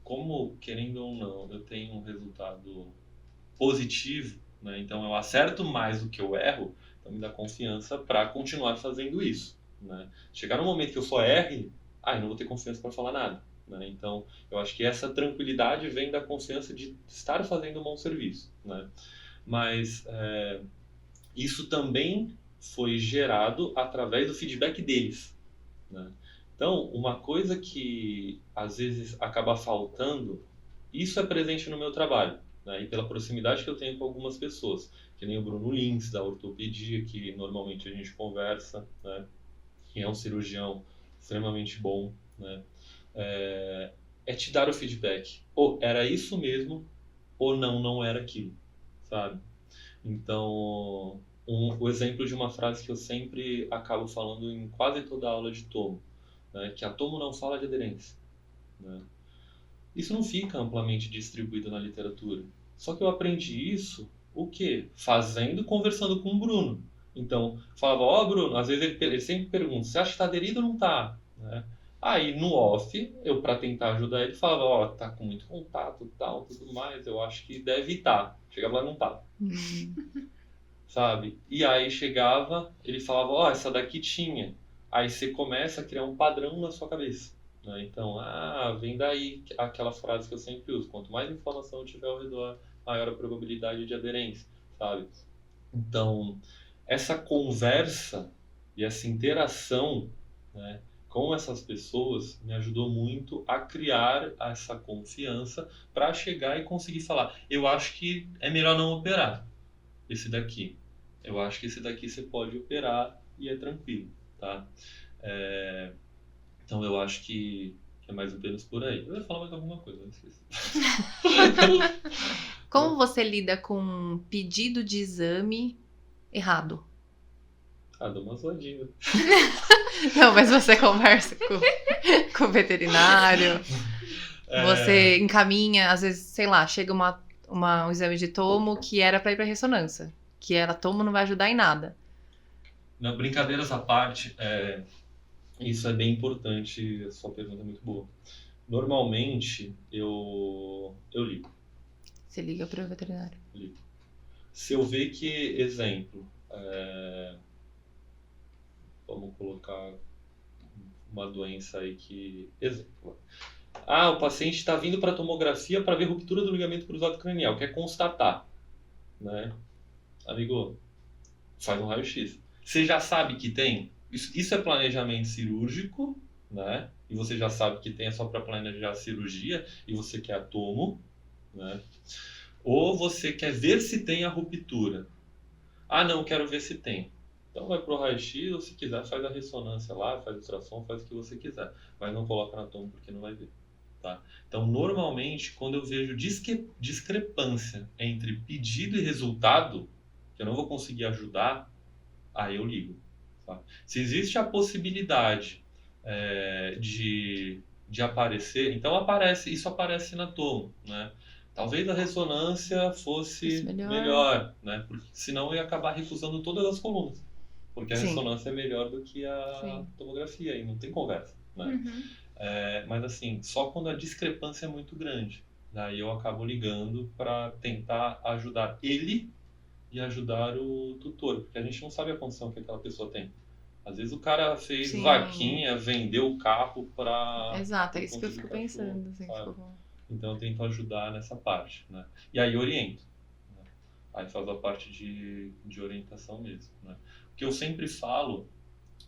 como, querendo ou não, eu tenho um resultado positivo, né? Então eu acerto mais do que eu erro, então me dá confiança para continuar fazendo isso, né? Chegar no momento que eu só erre, eu não vou ter confiança para falar nada, né? Então eu acho que essa tranquilidade vem da confiança de estar fazendo um bom serviço, né? Mas isso também foi gerado através do feedback deles, né? Então, uma coisa que às vezes acaba faltando, isso é presente no meu trabalho, né? E pela proximidade que eu tenho com algumas pessoas, que nem o Bruno Lins, da ortopedia, que normalmente a gente conversa, né? Que é um cirurgião extremamente bom, né? É te dar o feedback. Ou era isso mesmo, ou não era aquilo, sabe? Então, o exemplo de uma frase que eu sempre acabo falando em quase toda aula de tomo, né, que a tomo não fala de aderência. né? Isso não fica amplamente distribuído na literatura. Só que eu aprendi isso, o quê? Fazendo, conversando com o Bruno. Então, falava, ó, Bruno, às vezes ele sempre pergunta, você acha que tá aderido ou não tá? Né? Aí, no off, eu, para tentar ajudar ele, falava, ó, tá com muito contato e tal, tudo mais, eu acho que deve estar. Chegava lá e não tá. Sabe? E aí chegava, ele falava, ó, essa daqui tinha. Aí você começa a criar um padrão na sua cabeça. Né? Então, vem daí aquela frase que eu sempre uso, quanto mais informação eu tiver ao redor, maior a probabilidade de aderência, sabe? Então, essa conversa e essa interação, né, com essas pessoas me ajudou muito a criar essa confiança para chegar e conseguir falar, eu acho que é melhor não operar esse daqui. Eu acho que esse daqui você pode operar e é tranquilo, tá? Então eu acho que é mais ou menos por aí. Eu ia falar mais alguma coisa, não esqueci. Como você lida com um pedido de exame errado? Dá uma zoadinha. Não, mas você conversa com o veterinário, você encaminha, às vezes, sei lá, chega um exame de tomo que era pra ir pra ressonância, que era tomo não vai ajudar em nada. Não, brincadeiras à parte, isso é bem importante, a sua pergunta é muito boa. Normalmente, eu ligo. Você liga pro veterinário. Ligo. Se eu ver que, exemplo, vamos colocar uma doença aí que... Exemplo. O paciente está vindo para tomografia para ver ruptura do ligamento cruzado cranial, quer constatar, né? Amigo, faz um raio-x. Você já sabe que tem? Isso é planejamento cirúrgico, né? E você já sabe que tem, é só para planejar a cirurgia e você quer a tomo, né? Ou você quer ver se tem a ruptura. Não, quero ver se tem. Então vai pro raio-x, ou se quiser faz a ressonância lá, faz ultrassom, faz o que você quiser. Mas não coloca na tomo porque não vai ver. Tá? Então, normalmente, quando eu vejo discrepância entre pedido e resultado, que eu não vou conseguir ajudar, aí eu ligo. Tá? Se existe a possibilidade de aparecer, então isso aparece na tomo, né? Talvez a ressonância fosse melhor, né? Porque senão eu ia acabar recusando todas as colunas. Porque a ressonância é melhor do que a tomografia, e não tem conversa, né? Uhum. Mas assim, só quando a discrepância é muito grande. Daí eu acabo ligando para tentar ajudar ele e ajudar o tutor, porque a gente não sabe a condição que aquela pessoa tem. Às vezes o cara fez vaquinha, vendeu o carro para... Exato, é isso que eu fico pensando. Assim, então eu tento ajudar nessa parte, né? E aí oriento. Né? Aí faz a parte de orientação mesmo, né? O que eu sempre falo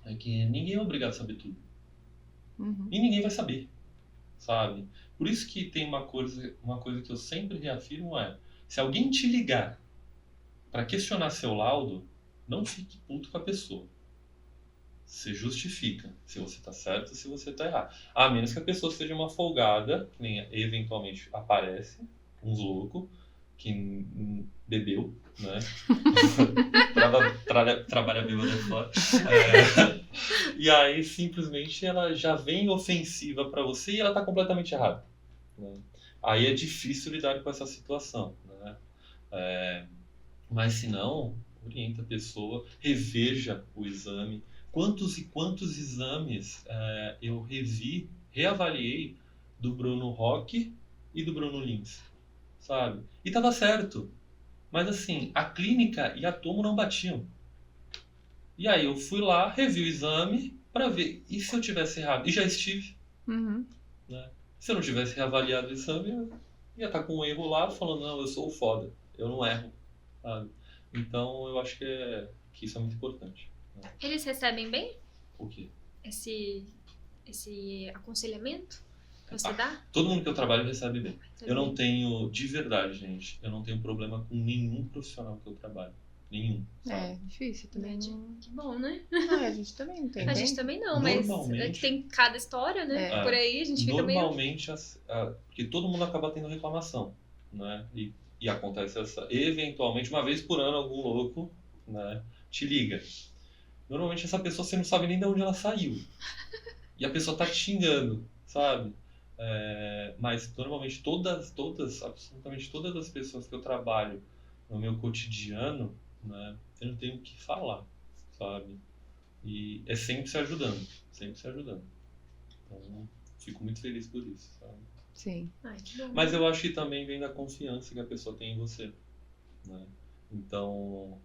é que ninguém é obrigado a saber tudo. Uhum. E ninguém vai saber, sabe? Por isso que tem uma coisa que eu sempre reafirmo se alguém te ligar para questionar seu laudo, não fique puto com a pessoa. Você justifica se você está certo ou se você está errado. A menos que a pessoa seja uma folgada, que nem eventualmente aparece, uns loucos, que bebeu, né? Trabalha bêbado fora. E aí, simplesmente, ela já vem ofensiva para você e ela está completamente errada. Né? Aí é difícil lidar com essa situação. Né? Mas se não, orienta a pessoa, reveja o exame. Quantos e quantos exames eu reavaliei do Bruno Roque e do Bruno Lins, sabe? E tava certo. Mas assim, a clínica e a tomo não batiam. E aí eu fui lá, revi o exame para ver. E se eu tivesse errado? E já estive. Uhum. Né? Se eu não tivesse reavaliado o exame, eu ia estar com um erro lá, falando, não, eu sou o foda, eu não erro. Sabe? Então eu acho que isso é muito importante. Né? Eles recebem bem? O quê? Esse aconselhamento que você dá? Todo mundo que eu trabalho recebe bem. Eu não tenho, de verdade, gente, eu não tenho problema com nenhum profissional que eu trabalho. Nenhum. É difícil também. Que bom, né? A gente também não tem. A gente também não, mas tem cada história, né? Por aí a gente fica meio... Normalmente, porque todo mundo acaba tendo reclamação, né? E acontece eventualmente, uma vez por ano, algum louco, né, te liga. Normalmente essa pessoa você não sabe nem de onde ela saiu. E a pessoa tá te xingando, sabe? Mas normalmente absolutamente todas as pessoas que eu trabalho no meu cotidiano, né, eu não tenho o que falar, sabe? E é sempre se ajudando, sempre se ajudando. Então, fico muito feliz por isso, sabe? Sim. Ai, que bom. Mas eu acho que também vem da confiança que a pessoa tem em você, né? Então,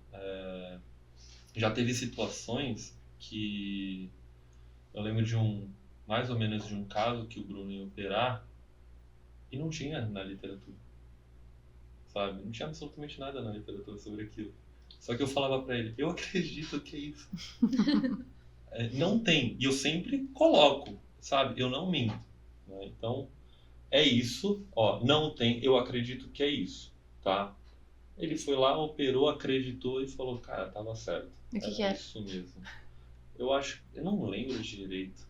já teve situações que eu lembro mais ou menos de um caso que o Bruno ia operar e não tinha na literatura, sabe? Não tinha absolutamente nada na literatura sobre aquilo. Só que eu falava pra ele, eu acredito que é isso. Não tem. E eu sempre coloco, sabe? Eu não minto, né? Então, é isso, ó, não tem, eu acredito que é isso, tá? Ele foi lá, operou, acreditou e falou, cara, tava certo. O que Era que é? isso mesmo. Eu não lembro direito.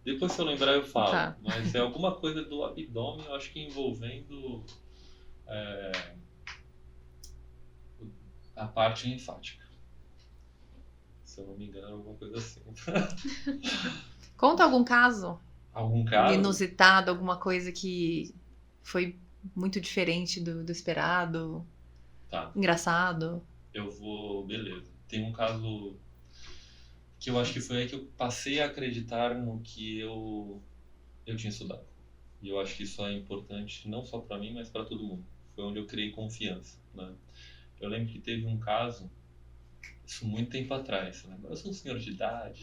Depois se eu lembrar eu falo, Tá. mas é alguma coisa do abdômen, eu acho que envolvendo a parte linfática. Se eu não me engano, alguma coisa assim. Conta algum caso Algum caso? inusitado, alguma coisa que foi muito diferente do esperado, Tá, engraçado. beleza. Tem um caso que eu acho que foi aí que eu passei a acreditar no que eu tinha estudado. E eu acho que isso é importante não só para mim, mas para todo mundo. Foi onde eu criei confiança, né? Eu lembro que teve um caso, isso muito tempo atrás, né? Eu sou um senhor de idade.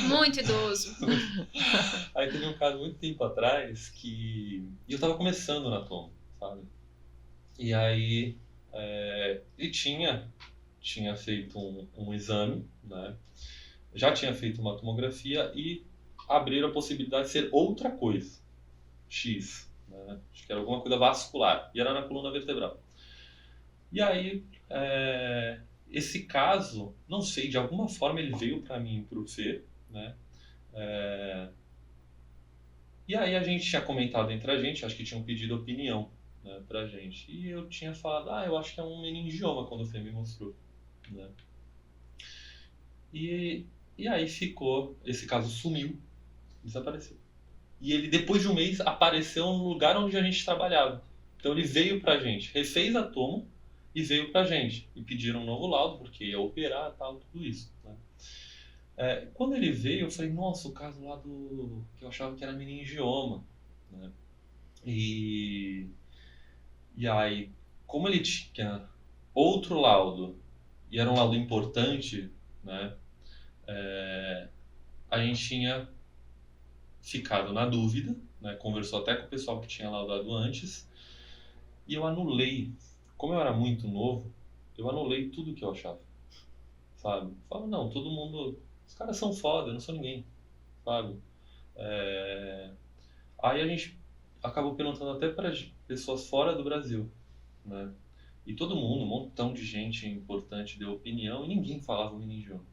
Muito idoso. Aí teve um caso muito tempo atrás que eu tava começando na Tom, sabe? E aí ele tinha feito um exame, né? Já tinha feito uma tomografia e abriram a possibilidade de ser outra coisa, X, né? Acho que era alguma coisa vascular e era na coluna vertebral. E aí esse caso, não sei, de alguma forma ele veio para mim, para o Fê, né? E aí a gente tinha comentado entre a gente, acho que tinham pedido opinião, né, pra gente. E eu tinha falado, eu acho que é um meningioma, quando o Fê me mostrou, né? E aí esse caso sumiu, desapareceu. E ele, depois de um mês, apareceu no lugar onde a gente trabalhava. Então ele veio pra gente, refez a tomo e veio pra gente. E pediram um novo laudo, porque ia operar e tal, tudo isso, né? Quando ele veio, eu falei, nossa, o caso lá que eu achava que era meningioma, né? E, e aí, como ele tinha outro laudo, e era um laudo importante, né? A gente tinha ficado na dúvida, né? Conversou até com o pessoal que tinha laudado antes, e eu anulei. Como eu era muito novo, eu anulei tudo que eu achava, sabe? Falo, não, todo mundo, os caras são foda, eu não sou ninguém, sabe? Aí a gente acabou perguntando até para pessoas fora do Brasil, né? E todo mundo, um montão de gente importante deu opinião e ninguém falava o meningioma,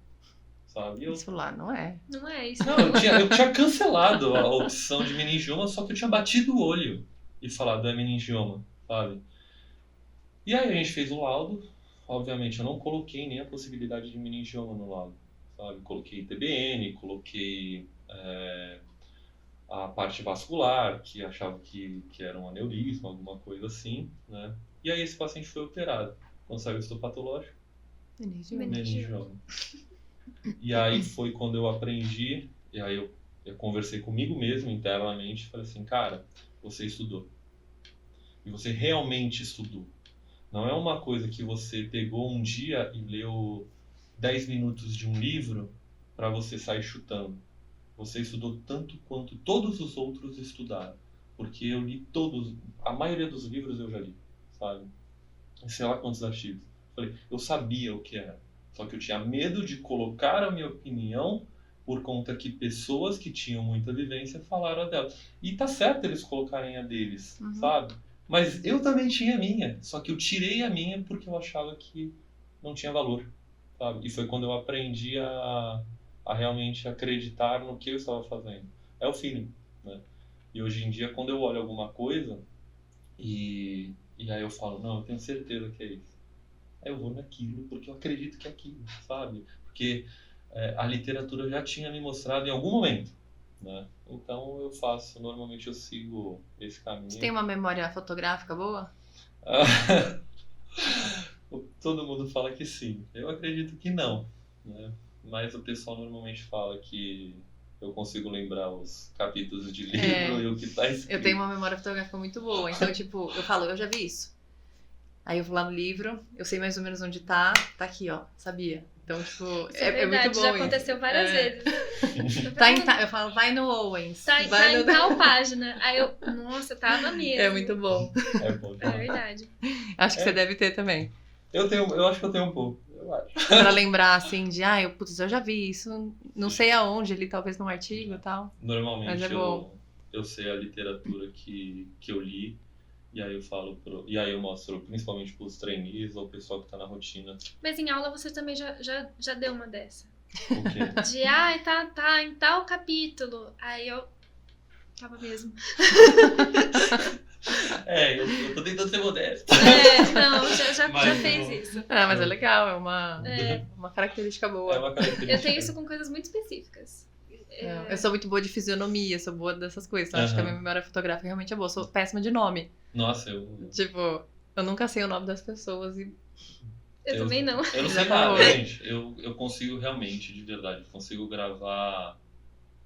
sabe? Isso lá não é. Não é isso. Não, eu tinha cancelado a opção de meningioma, só que eu tinha batido o olho e falado é meningioma, sabe? E aí a gente fez o laudo, obviamente eu não coloquei nem a possibilidade de meningioma no laudo, sabe? Coloquei TBN, coloquei a parte vascular, que achava que era um aneurisma, alguma coisa assim, né? E aí esse paciente foi operado. Quando saiu o histopatológico, meningioma. E aí foi quando eu aprendi, e aí eu conversei comigo mesmo internamente, falei assim, cara, você estudou. E você realmente estudou. Não é uma coisa que você pegou um dia e leu 10 minutos de um livro para você sair chutando. Você estudou tanto quanto todos os outros estudaram. Porque eu li a maioria dos livros eu já li, sabe? Sei lá quantos artigos. Falei, eu sabia o que era. Só que eu tinha medo de colocar a minha opinião por conta que pessoas que tinham muita vivência falaram a dela. E tá certo eles colocarem a deles, sabe? Mas eu também tinha a minha. Só que eu tirei a minha porque eu achava que não tinha valor, sabe? E foi quando eu aprendi a realmente acreditar no que eu estava fazendo. É o feeling, né? E hoje em dia, quando eu olho alguma coisa e aí eu falo, não, eu tenho certeza que é isso. Aí eu vou naquilo porque eu acredito que é aquilo, sabe? Porque a literatura já tinha me mostrado em algum momento né? Então eu faço, normalmente eu sigo esse caminho. Você tem uma memória fotográfica boa? Todo mundo fala que sim. Eu acredito que não, né? Mas o pessoal normalmente fala que eu consigo lembrar os capítulos de livro e o que tá escrito. Eu tenho uma memória fotográfica muito boa. Então, tipo, eu falo, eu já vi isso. Aí eu vou lá no livro, eu sei mais ou menos onde tá aqui, ó, sabia? Então, tipo, Isso é verdade, muito bom já isso. aconteceu várias vezes. Eu falo, vai no Owens. Tá vai em tal página. Aí eu, nossa, tava mesmo. É muito bom. É bom É demais. verdade. Acho que você deve ter também. Eu acho que eu tenho um pouco. Eu acho. Pra lembrar, assim, de, eu já vi isso, não sei aonde, ali talvez num artigo e tal. Normalmente Mas é bom. eu sei a literatura que eu li, e aí eu falo e aí eu mostro principalmente pros trainees ou o pessoal que tá na rotina. Mas em aula você também já deu uma dessa. O quê? De, tá em tal capítulo. Aí eu tava mesmo. Eu tô tentando ser modesto. Não, já Mas fez não. isso. Mas é legal, é uma característica É boa. uma característica. Eu tenho isso com coisas muito específicas. Eu sou muito boa de fisionomia, sou boa dessas coisas. Então acho que a minha memória fotográfica realmente é boa. Sou péssima de nome. Nossa, eu Tipo, eu nunca sei o nome das pessoas e Eu também não. não Já sei falou. nada, gente. Eu consigo realmente, de verdade, consigo gravar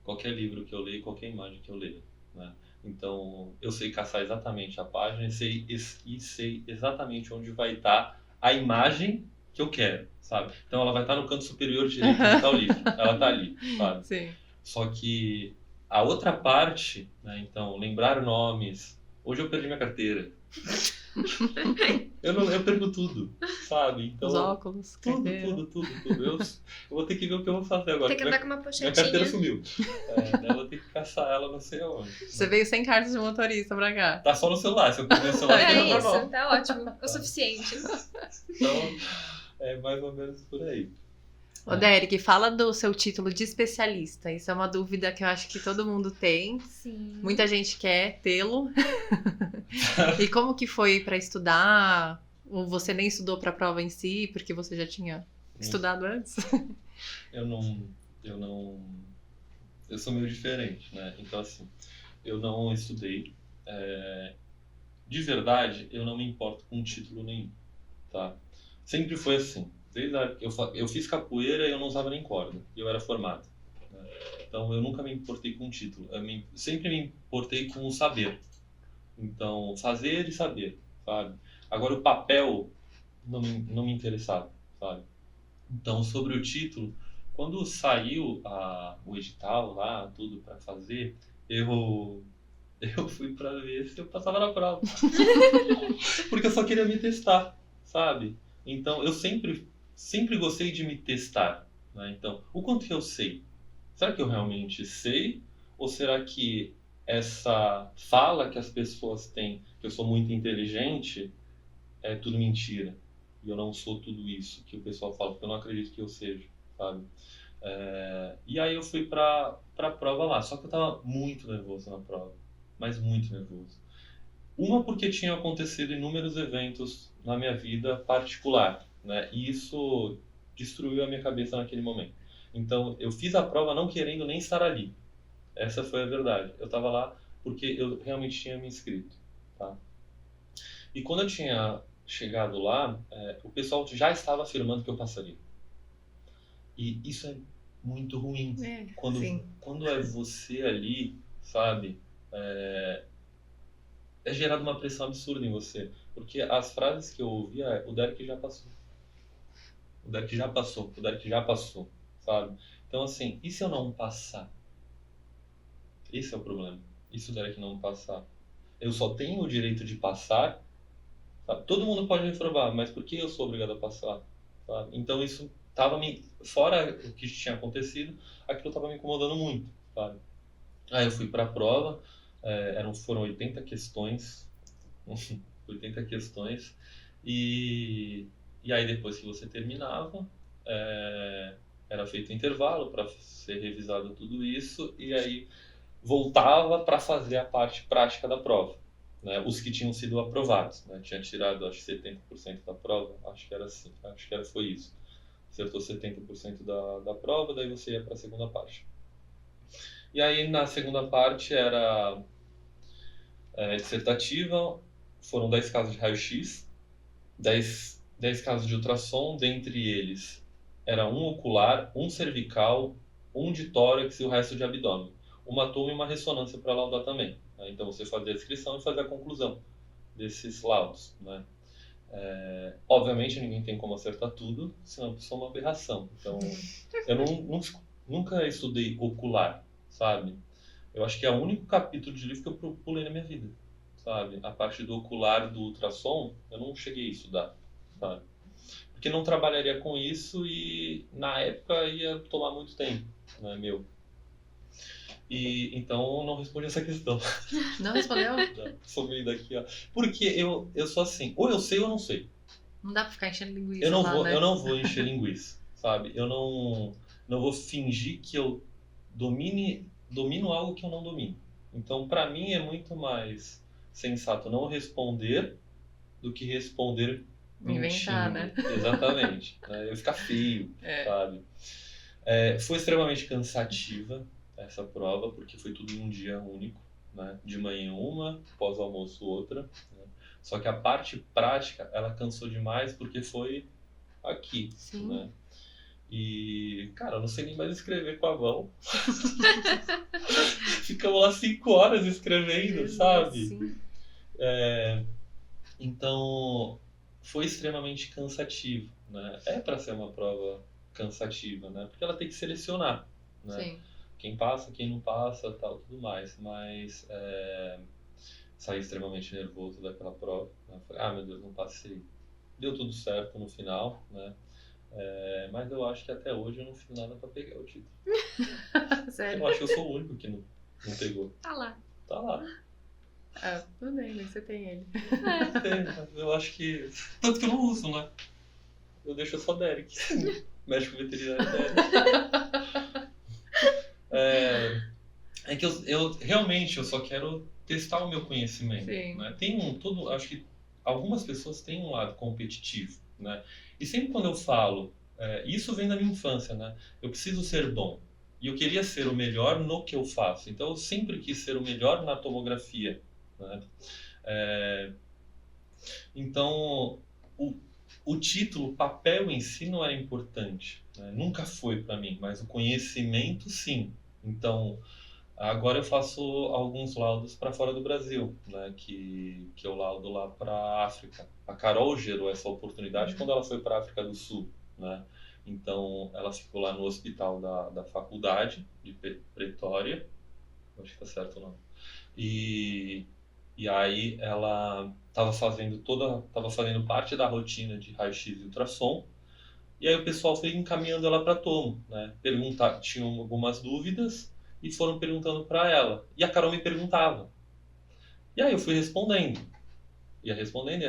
qualquer livro que eu leio, qualquer imagem que eu leio, né? Então, eu sei caçar exatamente a página e sei exatamente onde vai estar a imagem que eu quero, sabe? Então, ela vai estar no canto superior direito de tal livro. Ela tá ali, sabe? sim. Só que a outra parte, né? Então, lembrar nomes. Hoje eu perdi minha carteira. Eu perco tudo, sabe? Então, Os óculos, carteira. tudo. Eu vou ter que ver o que eu vou fazer agora. Tem que andar com uma Minha pochetinha. carteira sumiu. Daí eu vou ter que caçar ela não sei aonde. Você veio sem carta de motorista pra cá. Tá só no celular, se eu perder o celular, É fica isso, normal. tá ótimo. O suficiente. Então, é mais ou menos por aí. Ô, Derek, fala do seu título de especialista. Isso é uma dúvida que eu acho que todo mundo tem. Sim. Muita gente quer tê-lo. E como que foi pra estudar? Ou você nem estudou pra prova em si, porque você já tinha estudado antes? Eu sou meio diferente, né? Então, assim, eu não estudei. De verdade, eu não me importo com título nenhum, tá? Sempre foi assim. Desde a época eu fiz capoeira e eu não usava nem corda. E eu era formado, né? Então, eu nunca me importei com título. Sempre me importei com o saber. Então, fazer e saber, sabe? Agora, o papel não me interessava, sabe? Então, sobre o título, quando saiu o edital lá, tudo para fazer, eu fui para ver se eu passava na prova. Porque eu só queria me testar, sabe? Então, eu sempre gostei de me testar, né? Então, o quanto que eu sei? Será que eu realmente sei? Ou será que essa fala que as pessoas têm, que eu sou muito inteligente, é tudo mentira? E eu não sou tudo isso que o pessoal fala, porque eu não acredito que eu seja, sabe? E aí eu fui pra prova lá, só que eu tava muito nervoso na prova, mas muito nervoso. Uma porque tinha acontecido inúmeros eventos na minha vida particular, né? E isso destruiu a minha cabeça naquele momento. Então eu fiz a prova não querendo nem estar ali. Essa foi a verdade. Eu tava lá porque eu realmente tinha me inscrito, tá? E quando eu tinha chegado lá, o pessoal já estava afirmando que eu passaria. E isso é muito ruim. Sim. Quando é você ali, sabe? É gerado uma pressão absurda em você. Porque as frases que eu ouvia é: o Derek já passou. O Derek já passou. O Derek já passou, sabe? Então, assim, e se eu não passar? Esse é o problema. E se o Derek não passar? Eu só tenho o direito de passar, sabe? Todo mundo pode me reprovar, mas por que eu sou obrigado a passar? Sabe? Então isso estava fora o que tinha acontecido, aquilo estava me incomodando muito, sabe? Aí eu fui para a prova, foram 80 questões, 80 questões, e aí depois que você terminava, era feito intervalo para ser revisado tudo isso, e aí voltava para fazer a parte prática da prova, né? Os que tinham sido aprovados, né? Tinha tirado, acho que 70% da prova, acho que era assim, foi isso. Acertou 70% da prova, daí você ia para a segunda parte. E aí na segunda parte era dissertativa, foram 10 casos de raio-x, 10 casos de ultrassom, dentre eles era um ocular, um cervical, um de tórax e o resto de abdômen. Uma toma e uma ressonância para laudar também. Né? Então você fazia a descrição e fazia a conclusão desses laudos. Né? Obviamente ninguém tem como acertar tudo, senão isso é uma aberração. Então eu nunca estudei ocular, sabe? Eu acho que é o único capítulo de livro que eu pulei na minha vida, sabe? A parte do ocular, do ultrassom, eu não cheguei a estudar, sabe? Porque não trabalharia com isso e na época ia tomar muito tempo, né, meu? E então não respondi essa questão. Não respondeu? Sou meio daqui, ó. Porque eu sou assim, ou eu sei ou eu não sei. Não dá pra ficar enchendo linguiça Eu não lá, vou, né? eu não vou encher linguiça, sabe? Eu não vou fingir que eu domino algo que eu não domino. Então, pra mim é muito mais sensato não responder do que responder Inventar, mentindo. né? Exatamente. Né? Eu ficar feio, É. sabe? Foi extremamente cansativa essa prova, porque foi tudo em um dia único, né? De manhã uma, pós-almoço outra. Né? Só que a parte prática, ela cansou demais porque foi aqui, Sim. né? E, cara, eu não sei nem mais escrever com a mão. Ficamos lá 5 horas escrevendo, sabe? Sim. Então, foi extremamente cansativo, né? É para ser uma prova cansativa, né? Porque ela tem que selecionar, né? Sim. Quem passa, quem não passa, tal, tudo mais. Mas saí extremamente nervoso daquela prova. Né? Falei, meu Deus, não passei. Deu tudo certo no final, né? Mas eu acho que até hoje eu não fiz nada para pegar o título. Sério? Eu acho que eu sou o único que não pegou. Tá lá. Tá lá. Tudo bem, mas você tem ele. Eu acho que... Tanto que eu não uso, né? Eu deixo só Derek. Médico veterinário Derek. É que eu realmente eu só quero testar o meu conhecimento. Sim. Né? Acho que algumas pessoas têm um lado competitivo, né? E sempre quando eu falo, isso vem da minha infância, né? Eu preciso ser bom. E eu queria ser o melhor no que eu faço. Então eu sempre quis ser o melhor na tomografia. Né? Então o título, o papel em si não era importante. Né? Nunca foi para mim, mas o conhecimento sim. Então agora eu faço alguns laudos para fora do Brasil, né? Que eu laudo lá para a África. A Carol gerou essa oportunidade quando ela foi para a África do Sul, né? Então ela ficou lá no hospital da faculdade de Pretória, acho que tá certo o nome. E aí ela estava fazendo parte da rotina de raio-x e ultrassom. E aí o pessoal foi encaminhando ela para tomo, né? Tinham algumas dúvidas e foram perguntando para ela. E a Carol me perguntava. E aí eu fui respondendo. Ia respondendo.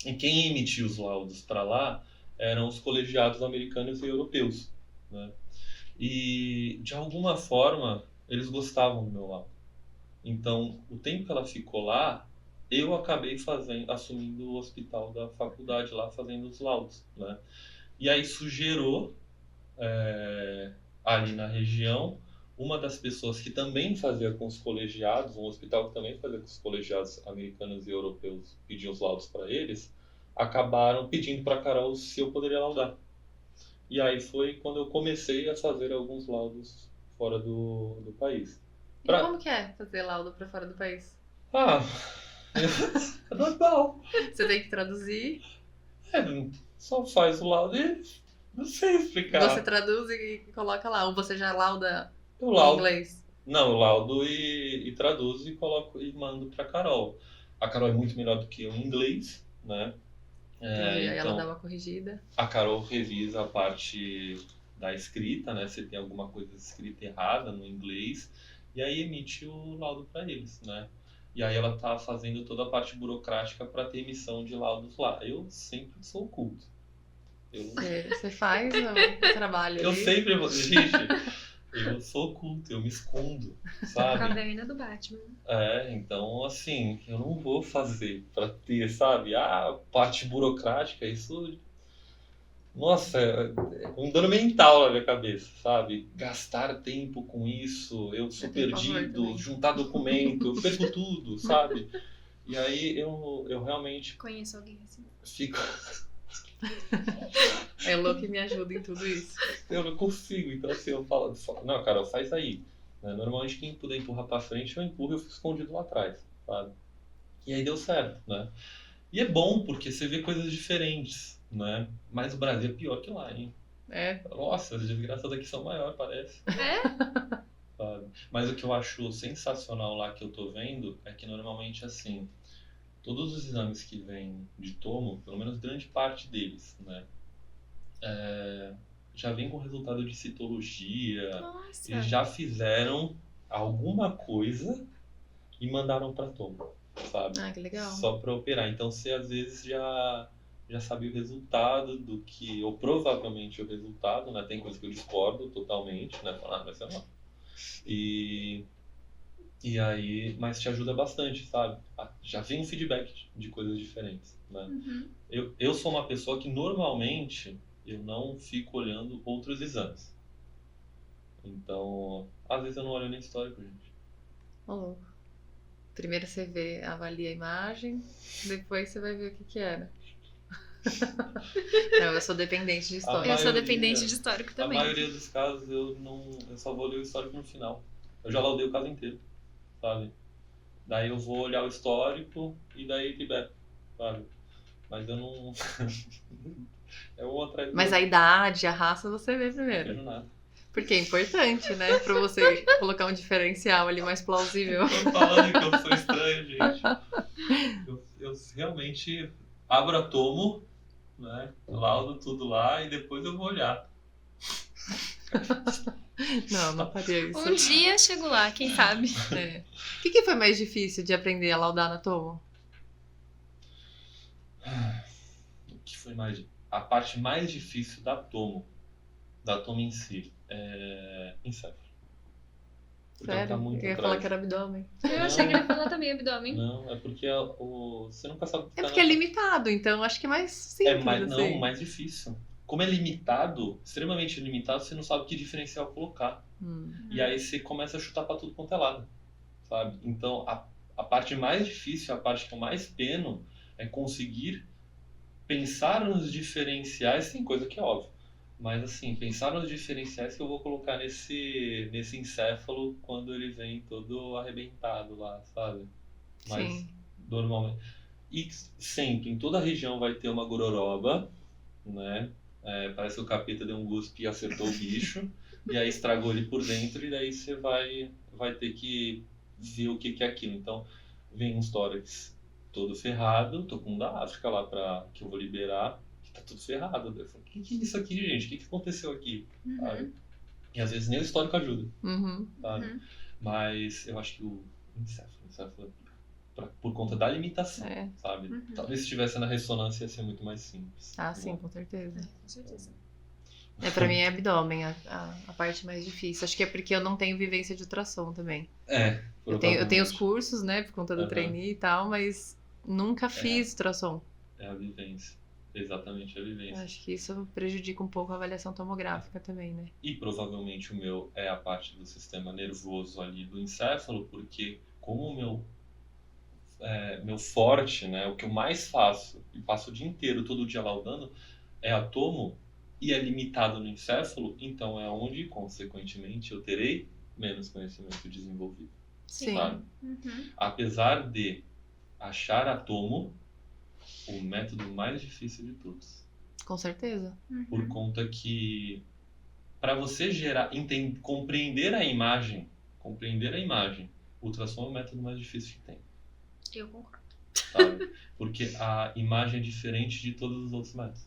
E quem emitia os laudos para lá eram os colegiados americanos e europeus, né? E de alguma forma eles gostavam do meu laudo. Então, o tempo que ela ficou lá, eu acabei assumindo o hospital da faculdade lá, fazendo os laudos, né? E aí isso gerou ali na região, uma das pessoas que também fazia com os colegiados, um hospital que também fazia com os colegiados americanos e europeus, pediam os laudos para eles, acabaram pedindo para a Carol se eu poderia laudar. E aí foi quando eu comecei a fazer alguns laudos fora do país. E como que é fazer laudo pra fora do país? É normal. Você tem que traduzir. Só faz o laudo e não sei explicar. Você traduz e coloca lá. Ou você já lauda Eu em laudo. inglês? Não, eu laudo e traduzo e coloco e mando pra Carol. A Carol é muito melhor do que eu em inglês, né? Aí ela Então dá uma corrigida. a Carol revisa a parte da escrita, né? Se tem alguma coisa escrita errada no inglês, e aí emite o laudo para eles, né? E aí ela tá fazendo toda a parte burocrática para ter emissão de laudos lá. Eu sempre sou oculto. Você faz o trabalho Eu ali? sempre vou. Gente, eu sou oculto, eu me escondo, sabe? Caverna do Batman. Então assim, eu não vou fazer pra ter, sabe? A parte burocrática, isso Nossa, é um dano mental na minha cabeça, sabe? Gastar tempo com isso, eu sou Eu tenho pavor perdido, também. juntar documento, eu perco tudo, sabe? E aí eu realmente Conheço alguém assim. fico. É louco que me ajuda em tudo isso. Eu não consigo, então assim, eu falo, não, cara, faz aí. Né? Normalmente quem puder empurrar pra frente, eu empurro e eu fico escondido lá atrás, sabe? E aí deu certo, né? E é bom porque você vê coisas diferentes, né? Mas o Brasil é pior que lá, hein? É, Nossa, as desgraças daqui são maiores, parece. Sabe? Mas o que eu acho sensacional lá que eu tô vendo é que normalmente assim, todos os exames que vêm de tomo, pelo menos grande parte deles, né? Já vem com resultado de citologia, Nossa. eles já fizeram alguma coisa e mandaram para tomo, sabe? que legal. Só para operar. Então você às vezes já sabe o resultado do que, ou provavelmente o resultado, né? Tem coisa que eu discordo totalmente, né? Falar, mas é não. E aí, mas te ajuda bastante, sabe? Já vem um feedback de coisas diferentes, né? Uhum. Eu sou uma pessoa que normalmente eu não fico olhando outros exames. Então, às vezes eu não olho nem histórico, gente. Ô, louco. Primeiro você vê, avalia a imagem, depois você vai ver o que que era. Não, eu sou dependente de história. Eu sou maioria- dependente de histórico A também. maioria dos casos eu só vou ler o histórico no final. Eu já laudei o caso inteiro, sabe? Daí eu vou olhar o histórico e daí feedback, sabe? Mas eu não. É um atrás do Mas a outro, idade, a raça você vê não primeiro. vejo nada. Porque é importante, né? Pra você colocar um diferencial ali mais plausível. Tô falando que eu sou estranho, gente. Eu realmente abro a tomo, né? Laudo tudo lá e depois eu vou olhar. Não faria isso. Um dia chego lá, quem sabe? É. O que foi mais difícil de aprender a laudar na tomo? O que foi mais. A parte mais difícil da tomo em si, é encéfalo. Porque ela tá Sério? muito Eu ia atrás. falar que era abdômen. Eu achei que ele ia falar também abdômen. Não, é porque você nunca sabe o que É tá porque é limitado, então acho que é mais É simples, mais, assim. não, mais difícil. Como é limitado, extremamente limitado, você não sabe que diferencial colocar. E aí você começa a chutar pra tudo quanto é lado, sabe? Então, a parte mais difícil, a parte que eu mais peno, é conseguir pensar nos diferenciais, tem coisa que é óbvio, mas assim, pensar nos diferenciais que eu vou colocar nesse encéfalo quando ele vem todo arrebentado lá, sabe? Mas Sim. normalmente. E sempre, em toda a região vai ter uma gororoba, né? Parece que o capeta deu um guspe e acertou o bicho, e aí estragou ele por dentro, e daí você vai ter que ver o que é aquilo. Então, vem uns tórax todo ferrado, tô com um da África lá que eu vou liberar, que tá tudo ferrado. Eu falo, o que é isso aqui, gente? O que aconteceu aqui? Sabe? E às vezes nem o histórico ajuda, sabe? Mas eu acho que o encéfalo por conta da limitação, sabe? Talvez se estivesse na ressonância ia ser muito mais simples. Ah, sim, com certeza. Com certeza. Pra mim é abdômen a parte mais difícil. Acho que é porque eu não tenho vivência de ultrassom também. Eu tenho os cursos, né, por conta do trainee e tal, mas nunca fiz ultrassom. É a vivência. Exatamente a vivência. Acho que isso prejudica um pouco a avaliação tomográfica também, né? E provavelmente o meu é a parte do sistema nervoso ali do encéfalo, porque como o meu forte, né, o que eu mais faço, e passo o dia inteiro, todo dia laudando, é a tomo, e é limitado no encéfalo, então é onde, consequentemente, eu terei menos conhecimento desenvolvido. Sim. Sabe? Apesar de achar a tomo o método mais difícil de todos. Com certeza. Por conta que, para você compreender a imagem, o ultrassom é o método mais difícil que tem. Eu concordo. Sabe? Porque a imagem é diferente de todos os outros métodos.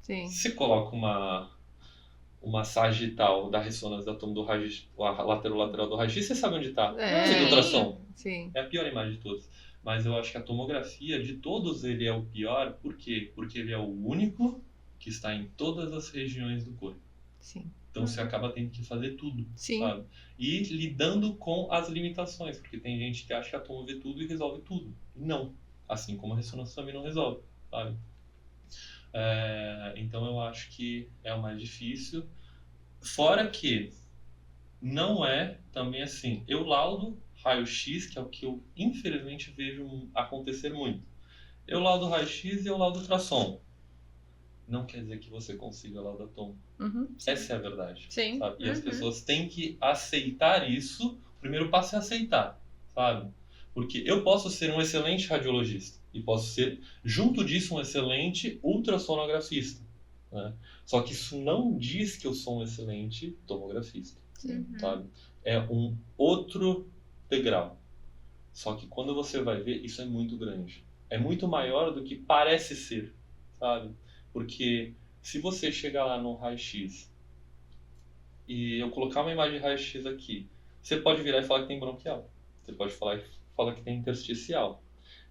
Sim. Se coloca uma sagital da ressonância da tomo do raio-x, a lateral do raio-x, você sabe onde está. Sem ultrassom. Sim. É a pior imagem de todos. Mas eu acho que a tomografia, de todos, ele é o pior. Por quê? Porque ele é o único que está em todas as regiões do corpo. Sim. Então você acaba tendo que fazer tudo. Sim. Sabe? E lidando com as limitações. Porque tem gente que acha que a tomo vê tudo e resolve tudo. Não. Assim como a ressonância também não resolve. Sabe? Então eu acho que é o mais difícil. Fora que não é também assim. Eu laudo raio-x, que é o que eu infelizmente vejo acontecer muito. Eu laudo raio-x e eu laudo ultrassom. Não quer dizer que você consiga laudar tomo. Uhum. Essa é a verdade. Sim. Sabe? E as pessoas têm que aceitar isso. O primeiro passo é aceitar, sabe? Porque eu posso ser um excelente radiologista e posso ser, junto disso, um excelente ultrassonografista. Né? Só que isso não diz que eu sou um excelente tomografista, sabe? É um outro degrau. Só que quando você vai ver, isso é muito grande. É muito maior do que parece ser, sabe? Porque se você chegar lá no raio-x e eu colocar uma imagem de raio-x aqui, você pode virar e falar que tem bronquial. Você pode falar que tem intersticial.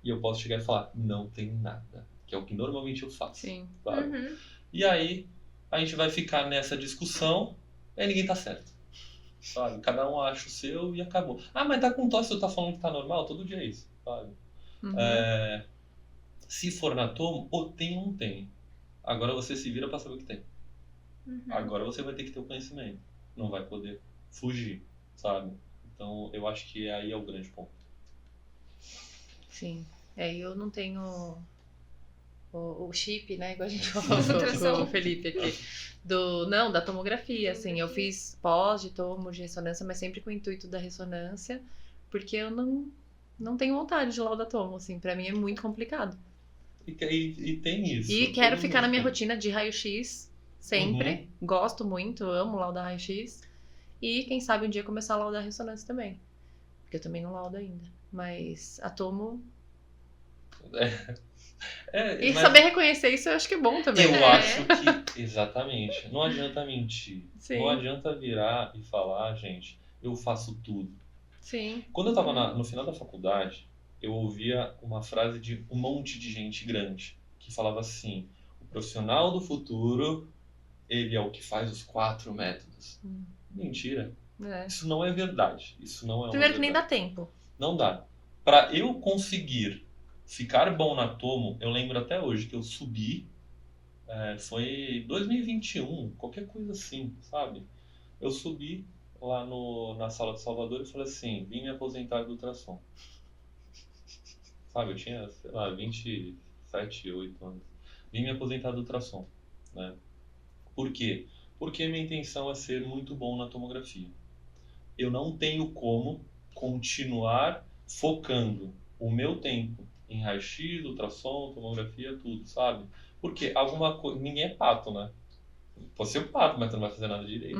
E eu posso chegar e falar, não tem nada. Que é o que normalmente eu faço. Sim. Sabe? E aí, a gente vai ficar nessa discussão e ninguém tá certo. Sabe? Cada um acha o seu e acabou. Ah, mas tá com tosse, você tá falando que tá normal? Todo dia é isso, sabe? Se for na tomo, ou tem ou não tem. Agora você se vira pra saber o que tem. Agora você vai ter que ter o conhecimento. Não vai poder fugir, sabe? Então, eu acho que aí é o grande ponto. Sim. Eu não tenho o chip, né? Igual a gente falou com o Felipe aqui. Da tomografia, assim. Eu fiz pós de tomo, de ressonância, mas sempre com o intuito da ressonância, porque eu não tenho vontade de laudar tomo, assim. Pra mim é muito complicado. E tem isso. E quero ficar na minha rotina de raio-x sempre. Gosto muito, amo laudar raio-x. E quem sabe um dia começar a laudar ressonância também. Porque eu também não laudo ainda. Mas a tomo... E mas saber reconhecer isso eu acho que é bom também. eu acho que... Exatamente. Não adianta mentir. Sim. Não adianta virar e falar, gente, eu faço tudo. Sim. Quando eu tava no final da faculdade, eu ouvia uma frase de um monte de gente grande que falava assim: o profissional do futuro, ele é o que faz os 4 métodos. Mentira. Isso não é verdade. Isso não é Primeiro uma que nem verdade. dá tempo. Não dá. Para eu conseguir ficar bom na tomo, eu lembro até hoje que eu subi, foi 2021, qualquer coisa assim, sabe? Eu subi lá na sala de Salvador e falei assim: vim me aposentar do ultrassom. Sabe, eu tinha, sei lá, 27, 8 anos. Vim me aposentar do ultrassom, né? Por quê? Porque minha intenção é ser muito bom na tomografia. Eu não tenho como continuar focando o meu tempo em raio-x, ultrassom, tomografia, tudo, sabe? Porque alguma coisa... Ninguém é pato, né? Pode ser um pato, mas tu não vai fazer nada direito,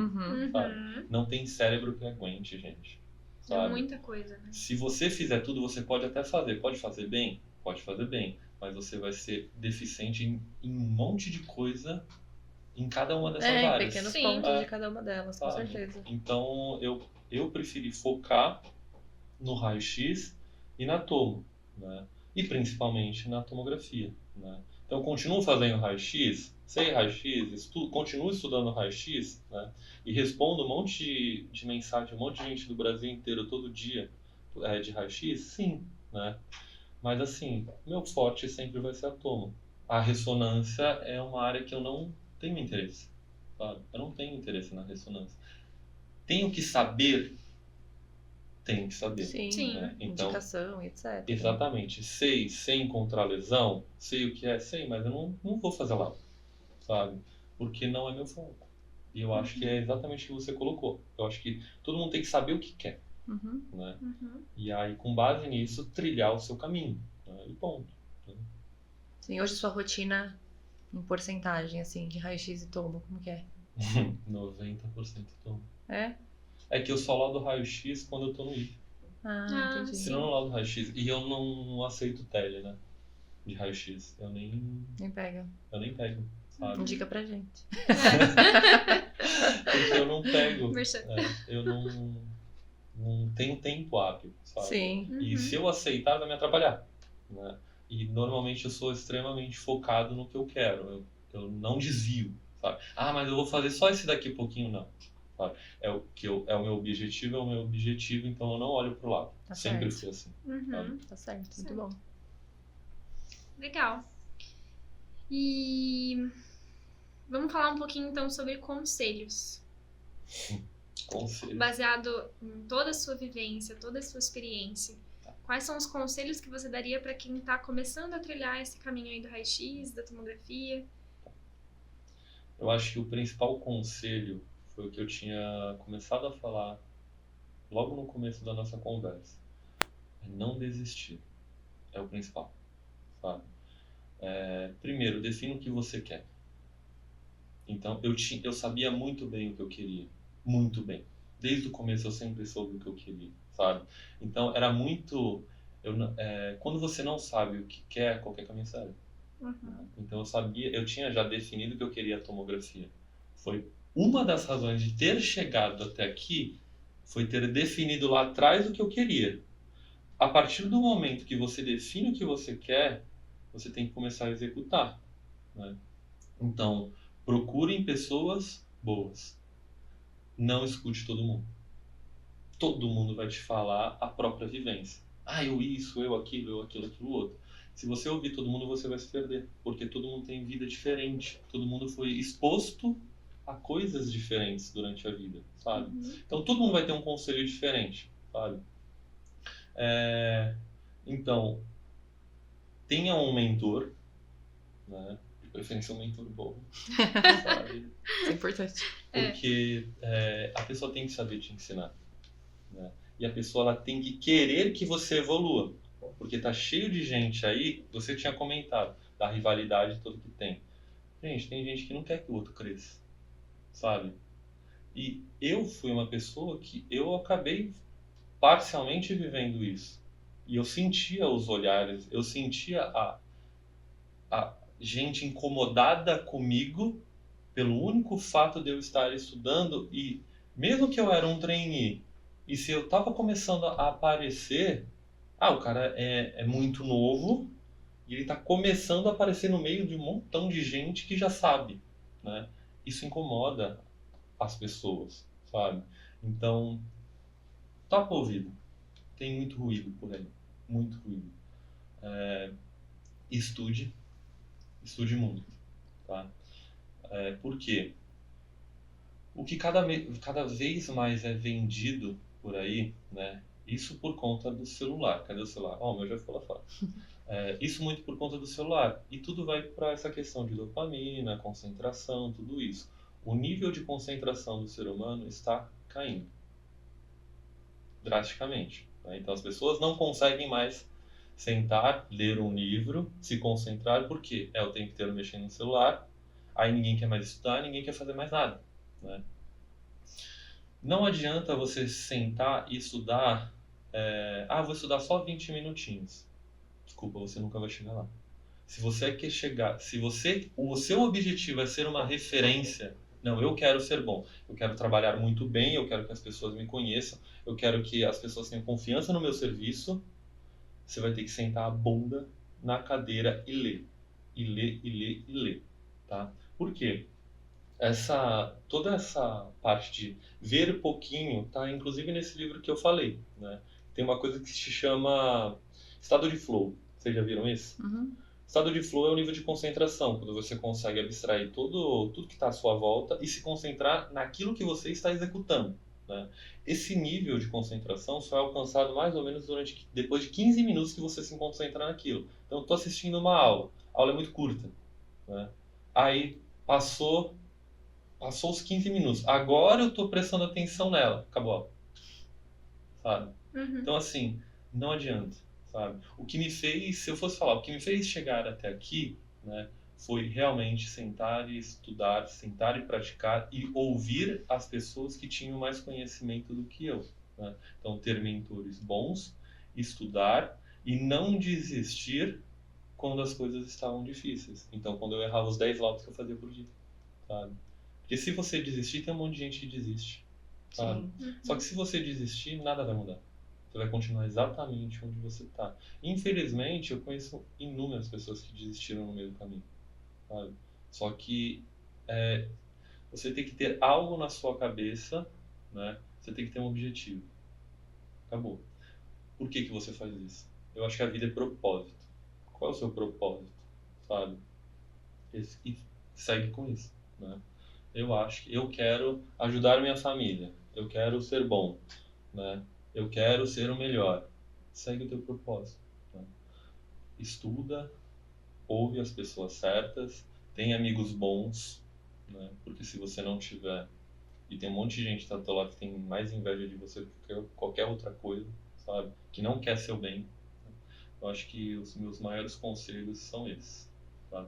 sabe? Não tem cérebro que aguente, gente. Sabe? É muita coisa, né? Se você fizer tudo, você pode até fazer. Pode fazer bem? Pode fazer bem. Mas você vai ser deficiente em um monte de coisa em cada uma dessas áreas. Pequenos pontos de cada uma delas, com certeza. Então, eu preferi focar no raio-x e na tomo, né? E principalmente na tomografia, né? Então, continuo fazendo raio-x, sei raio-x, continuo estudando raio-x, né? E respondo um monte de mensagem, um monte de gente do Brasil inteiro todo dia de raio-x, sim, né? Mas assim, meu forte sempre vai ser a tomo. A ressonância é uma área que eu não tenho interesse, sabe? Eu não tenho interesse na ressonância. Tenho que saber? Tenho que saber. Sim, né? Então, indicação, etc. Exatamente. Sei encontrar lesão, sei o que é, sei, mas eu não vou fazer lá, sabe? Porque não é meu foco. E eu acho que é exatamente o que você colocou. Eu acho que todo mundo tem que saber o que quer, né? E aí, com base nisso, trilhar o seu caminho, né? E ponto. Né? Sim, hoje sua rotina em porcentagem, assim, de raio-x e tomo, como que é? 90% tomo. É? É que eu só laudo raio-x quando eu tô no IF. Entendi. Se não, eu não laudo raio-x. E eu não aceito tele, né? De raio-x. Eu nem pega. Eu nem pego, sabe? Indica pra gente. Porque eu não pego. Eu não tenho tempo hábil, sabe? Sim. E se eu aceitar, vai me atrapalhar, né? E normalmente eu sou extremamente focado no que eu quero. Eu não desvio, sabe? Mas eu vou fazer só esse daqui pouquinho, não. Sabe? É o meu objetivo, então eu não olho pro lado. Tá Sempre certo. fui assim. Tá certo, muito bom. Legal. E vamos falar um pouquinho então sobre conselhos. Conselho. Baseado em toda a sua vivência, toda a sua experiência. Quais são os conselhos que você daria para quem está começando a trilhar esse caminho aí do raio-x, da tomografia? Eu acho que o principal conselho foi o que eu tinha começado a falar logo no começo da nossa conversa. É não desistir. É o principal, sabe? Primeiro, defina o que você quer. Então, eu sabia muito bem o que eu queria. Muito bem. Desde o começo eu sempre soube o que eu queria, sabe? Então, era muito... quando você não sabe o que quer, qualquer caminho serve. Uhum. Então, eu tinha já definido que eu queria a tomografia. Foi uma das razões de ter chegado até aqui, foi ter definido lá atrás o que eu queria. A partir do momento que você define o que você quer, você tem que começar a executar, né? Então, procurem pessoas boas. Não escute todo mundo. Todo mundo vai te falar a própria vivência. Ah, eu isso, eu aquilo, aquilo outro. Se você ouvir todo mundo, você vai se perder. Porque todo mundo tem vida diferente. Todo mundo foi exposto a coisas diferentes durante a vida, sabe? Então, todo mundo vai ter um conselho diferente, sabe? Então, tenha um mentor, né? De preferência um mentor bom, sabe? Isso é importante. Porque a pessoa tem que saber te ensinar, né? E a pessoa ela tem que querer que você evolua. Porque tá cheio de gente aí, você tinha comentado, da rivalidade toda que tem. Gente, tem gente que não quer que o outro cresça, sabe? E eu fui uma pessoa que eu acabei parcialmente vivendo isso. E eu sentia os olhares, eu sentia a gente incomodada comigo pelo único fato de eu estar estudando e mesmo que eu era um trainee e se eu estava começando a aparecer, o cara é muito novo e ele está começando a aparecer no meio de um montão de gente que já sabe, né? Isso incomoda as pessoas, sabe? Então, tapa o ouvido. Tem muito ruído por aí, muito ruído. Estude, estude muito, tá? Por quê? O que cada vez mais é vendido por aí, né? Isso por conta do celular. Cadê o celular? O meu já ficou lá fora. Isso muito por conta do celular. E tudo vai para essa questão de dopamina, concentração, tudo isso. O nível de concentração do ser humano está caindo drasticamente, né? Então as pessoas não conseguem mais sentar, ler um livro, se concentrar, porque é o tempo inteiro mexendo no celular, aí ninguém quer mais estudar, ninguém quer fazer mais nada, né? Não adianta você sentar e estudar. Vou estudar só 20 minutinhos. Desculpa, você nunca vai chegar lá. Se você quer chegar, o seu objetivo é ser uma referência, não, eu quero ser bom, eu quero trabalhar muito bem, eu quero que as pessoas me conheçam, eu quero que as pessoas tenham confiança no meu serviço, você vai ter que sentar a bunda na cadeira e ler. E ler, e ler, e ler. Tá? Por quê? Toda essa parte de ver pouquinho tá inclusive nesse livro que eu falei, né? Tem uma coisa que se chama estado de flow. Vocês já viram isso? Uhum. Estado de flow é o nível de concentração, quando você consegue abstrair tudo que está à sua volta e se concentrar naquilo que você está executando, né? Esse nível de concentração só é alcançado mais ou menos depois de 15 minutos que você se concentra naquilo. Então, estou assistindo uma aula, a aula é muito curta, né? Aí passou os 15 minutos. Agora eu estou prestando atenção nela. Acabou a aula. Sabe? Então, assim, não adianta. Sabe? Se eu fosse falar, o que me fez chegar até aqui, né, foi realmente sentar e estudar, sentar e praticar e ouvir as pessoas que tinham mais conhecimento do que eu, né? Então, ter mentores bons, estudar e não desistir quando as coisas estavam difíceis. Então, quando eu errava os 10 laudos que eu fazia por dia, sabe? Porque se você desistir, tem um monte de gente que desiste, sabe? Só que se você desistir, nada vai mudar. Você vai continuar exatamente onde você está. Infelizmente, eu conheço inúmeras pessoas que desistiram no meio do caminho, sabe? Só que você tem que ter algo na sua cabeça, né? Você tem que ter um objetivo. Acabou. Por que você faz isso? Eu acho que a vida é propósito. Qual é o seu propósito, sabe? e segue com isso, né? Eu acho que eu quero ajudar minha família, eu quero ser bom, né? Eu quero ser o melhor. Segue o teu propósito, né? Estuda, ouve as pessoas certas, tem amigos bons, né? Porque se você não tiver, e tem um monte de gente que tá do teu lado que tem mais inveja de você do que qualquer outra coisa, sabe? Que não quer seu bem. Eu acho que os meus maiores conselhos são esses, tá?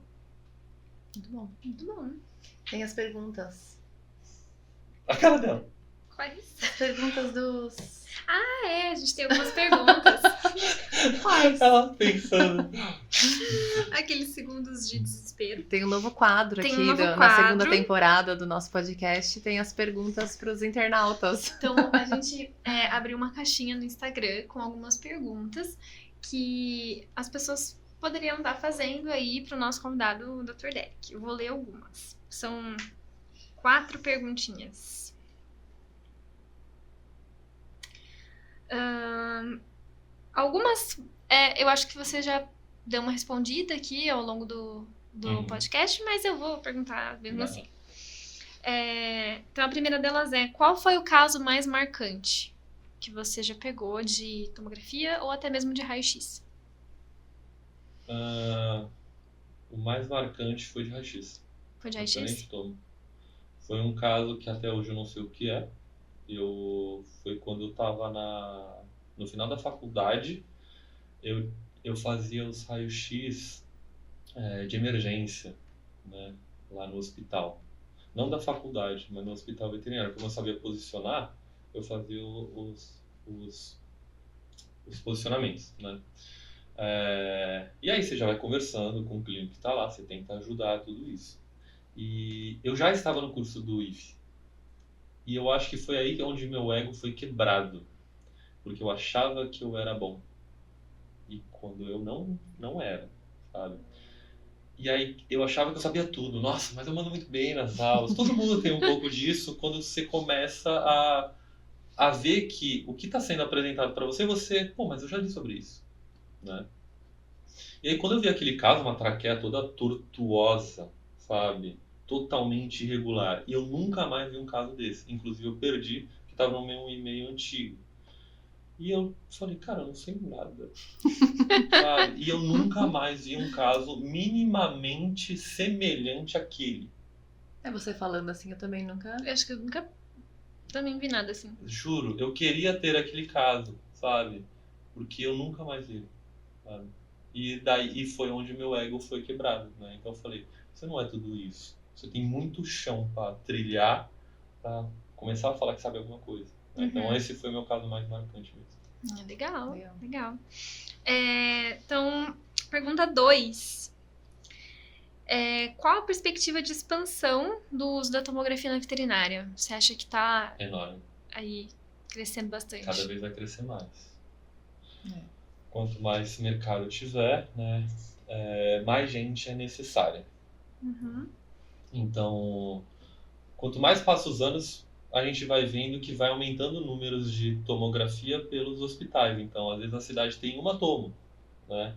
Muito bom. Muito bom. Tem as perguntas. A cara dela. Quais? As perguntas dos... A gente tem algumas perguntas. Quais? Ela pensando. Aqueles segundos de desespero. Tem um novo quadro Tem aqui um novo na quadro. segunda temporada do nosso podcast. Tem as perguntas pros internautas. Então, a gente abriu uma caixinha no Instagram com algumas perguntas que as pessoas poderiam estar fazendo aí pro nosso convidado, o Dr. Derek. Eu vou ler algumas. São 4 perguntinhas. Algumas, eu acho que você já deu uma respondida aqui ao longo do podcast, mas eu vou perguntar mesmo assim. Então, a primeira delas é: qual foi o caso mais marcante que você já pegou de tomografia ou até mesmo de raio-x? O mais marcante foi de raio-x. Foi de Eu nem raio-x? de tomo. Foi um caso que até hoje eu não sei o que é. Foi quando eu estava no final da faculdade, eu fazia os raios-x de emergência, né, lá no hospital. Não da faculdade, mas no hospital veterinário. Como eu sabia posicionar, eu fazia os posicionamentos, né? E aí você já vai conversando com o clínico que está lá, você tenta ajudar tudo isso. E eu já estava no curso do IF. E eu acho que foi aí onde meu ego foi quebrado. Porque eu achava que eu era bom. E quando eu não era, sabe? E aí eu achava que eu sabia tudo. Nossa, mas eu mando muito bem nas aulas. Todo mundo tem um pouco disso quando você começa a ver que o que está sendo apresentado para você, pô, mas eu já li sobre isso, né? E aí quando eu vi aquele caso, uma traqueia toda tortuosa, sabe? Totalmente irregular. E eu nunca mais vi um caso desse. Inclusive eu perdi, que estava no meu e-mail antigo. E eu falei, cara, eu não sei nada. Sabe? E eu nunca mais vi um caso minimamente semelhante àquele. Você falando assim, eu também nunca... Eu acho que eu nunca também vi nada assim. Juro, eu queria ter aquele caso, sabe? Porque eu nunca mais vi, sabe? E foi onde meu ego foi quebrado, né? Então eu falei, você não é tudo isso. Você tem muito chão para trilhar para começar a falar que sabe alguma coisa, né? Então esse foi o meu caso mais marcante mesmo. Legal. Então, pergunta 2. Qual a perspectiva de expansão do uso da tomografia na veterinária? Você acha que está Enorme. aí crescendo bastante? Cada vez vai crescer mais. Quanto mais mercado tiver, né, mais gente é necessária. Então, quanto mais passa os anos, a gente vai vendo que vai aumentando números de tomografia pelos hospitais. Então, às vezes a cidade tem uma tomo, né?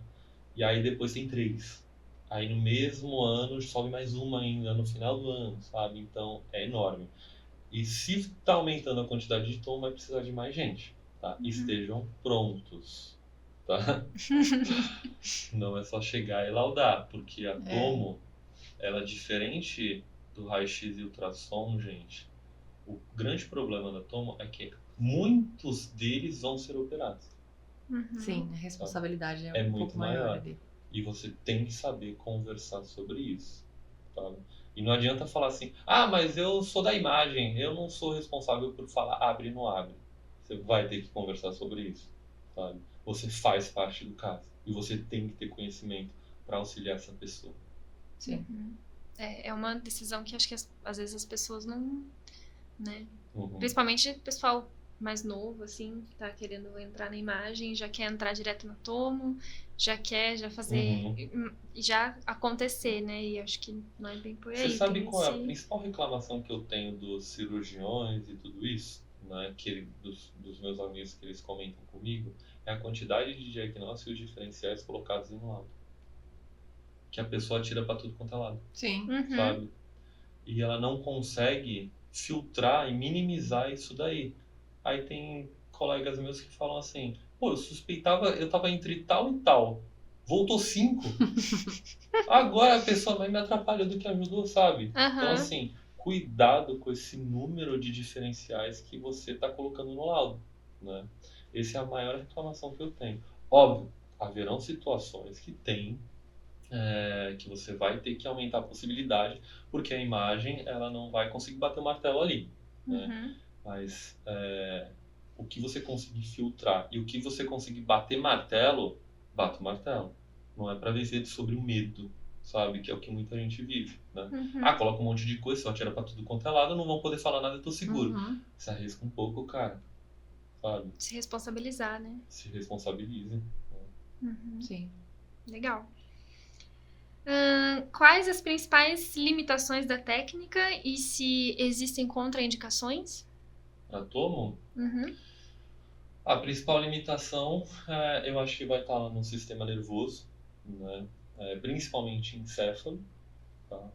E aí depois tem 3. Aí no mesmo ano sobe mais uma ainda no final do ano, sabe? Então é enorme. E se está aumentando a quantidade de tomo, vai precisar de mais gente, tá? Estejam prontos, tá? Não é só chegar e laudar, porque a tomo, ela é diferente do raio-x e ultrassom, gente. O grande problema da tomo é que muitos deles vão ser operados. Sim, a responsabilidade é um muito pouco maior ali. E você tem que saber conversar sobre isso, sabe? E não adianta falar assim, mas eu sou da imagem, eu não sou responsável por falar abre e não abre. Você vai ter que conversar sobre isso, sabe? Você faz parte do caso e você tem que ter conhecimento para auxiliar essa pessoa. Sim. É uma decisão que acho que às vezes as pessoas não, né? Principalmente o pessoal mais novo, assim, que tá querendo entrar na imagem, já quer entrar direto no tomo, já quer fazer, já acontecer, né? E acho que não é bem por aí. Você sabe qual é a principal reclamação que eu tenho dos cirurgiões e tudo isso, né? Dos meus amigos que eles comentam comigo, é a quantidade de diagnósticos diferenciais colocados em laudo. que a pessoa atira pra tudo quanto é lado, Sim. sabe? E ela não consegue filtrar e minimizar isso daí. Aí tem colegas meus que falam assim, pô, eu suspeitava, eu tava entre tal e tal, voltou 5, agora a pessoa vai me atrapalhar do que ajudou, sabe? Então assim, cuidado com esse número de diferenciais que você tá colocando no laudo, né? Essa é a maior reclamação que eu tenho. Óbvio, haverão situações que que você vai ter que aumentar a possibilidade, porque a imagem ela não vai conseguir bater o martelo ali, né? Mas o que você conseguir filtrar e o que você conseguir bater martelo, bata o martelo. Não é para vencer sobre o medo, sabe? Que é o que muita gente vive, né? Coloca um monte de coisa, só atira pra tudo quanto é lado, não vão poder falar nada, eu tô seguro. Se arrisca um pouco, cara, sabe? Se responsabilizar, né? Se responsabilize. Sim. Legal. Quais as principais limitações da técnica e se existem contraindicações? Para tomo? A principal limitação, eu acho que vai estar lá no sistema nervoso, né? Principalmente encéfalo, tá?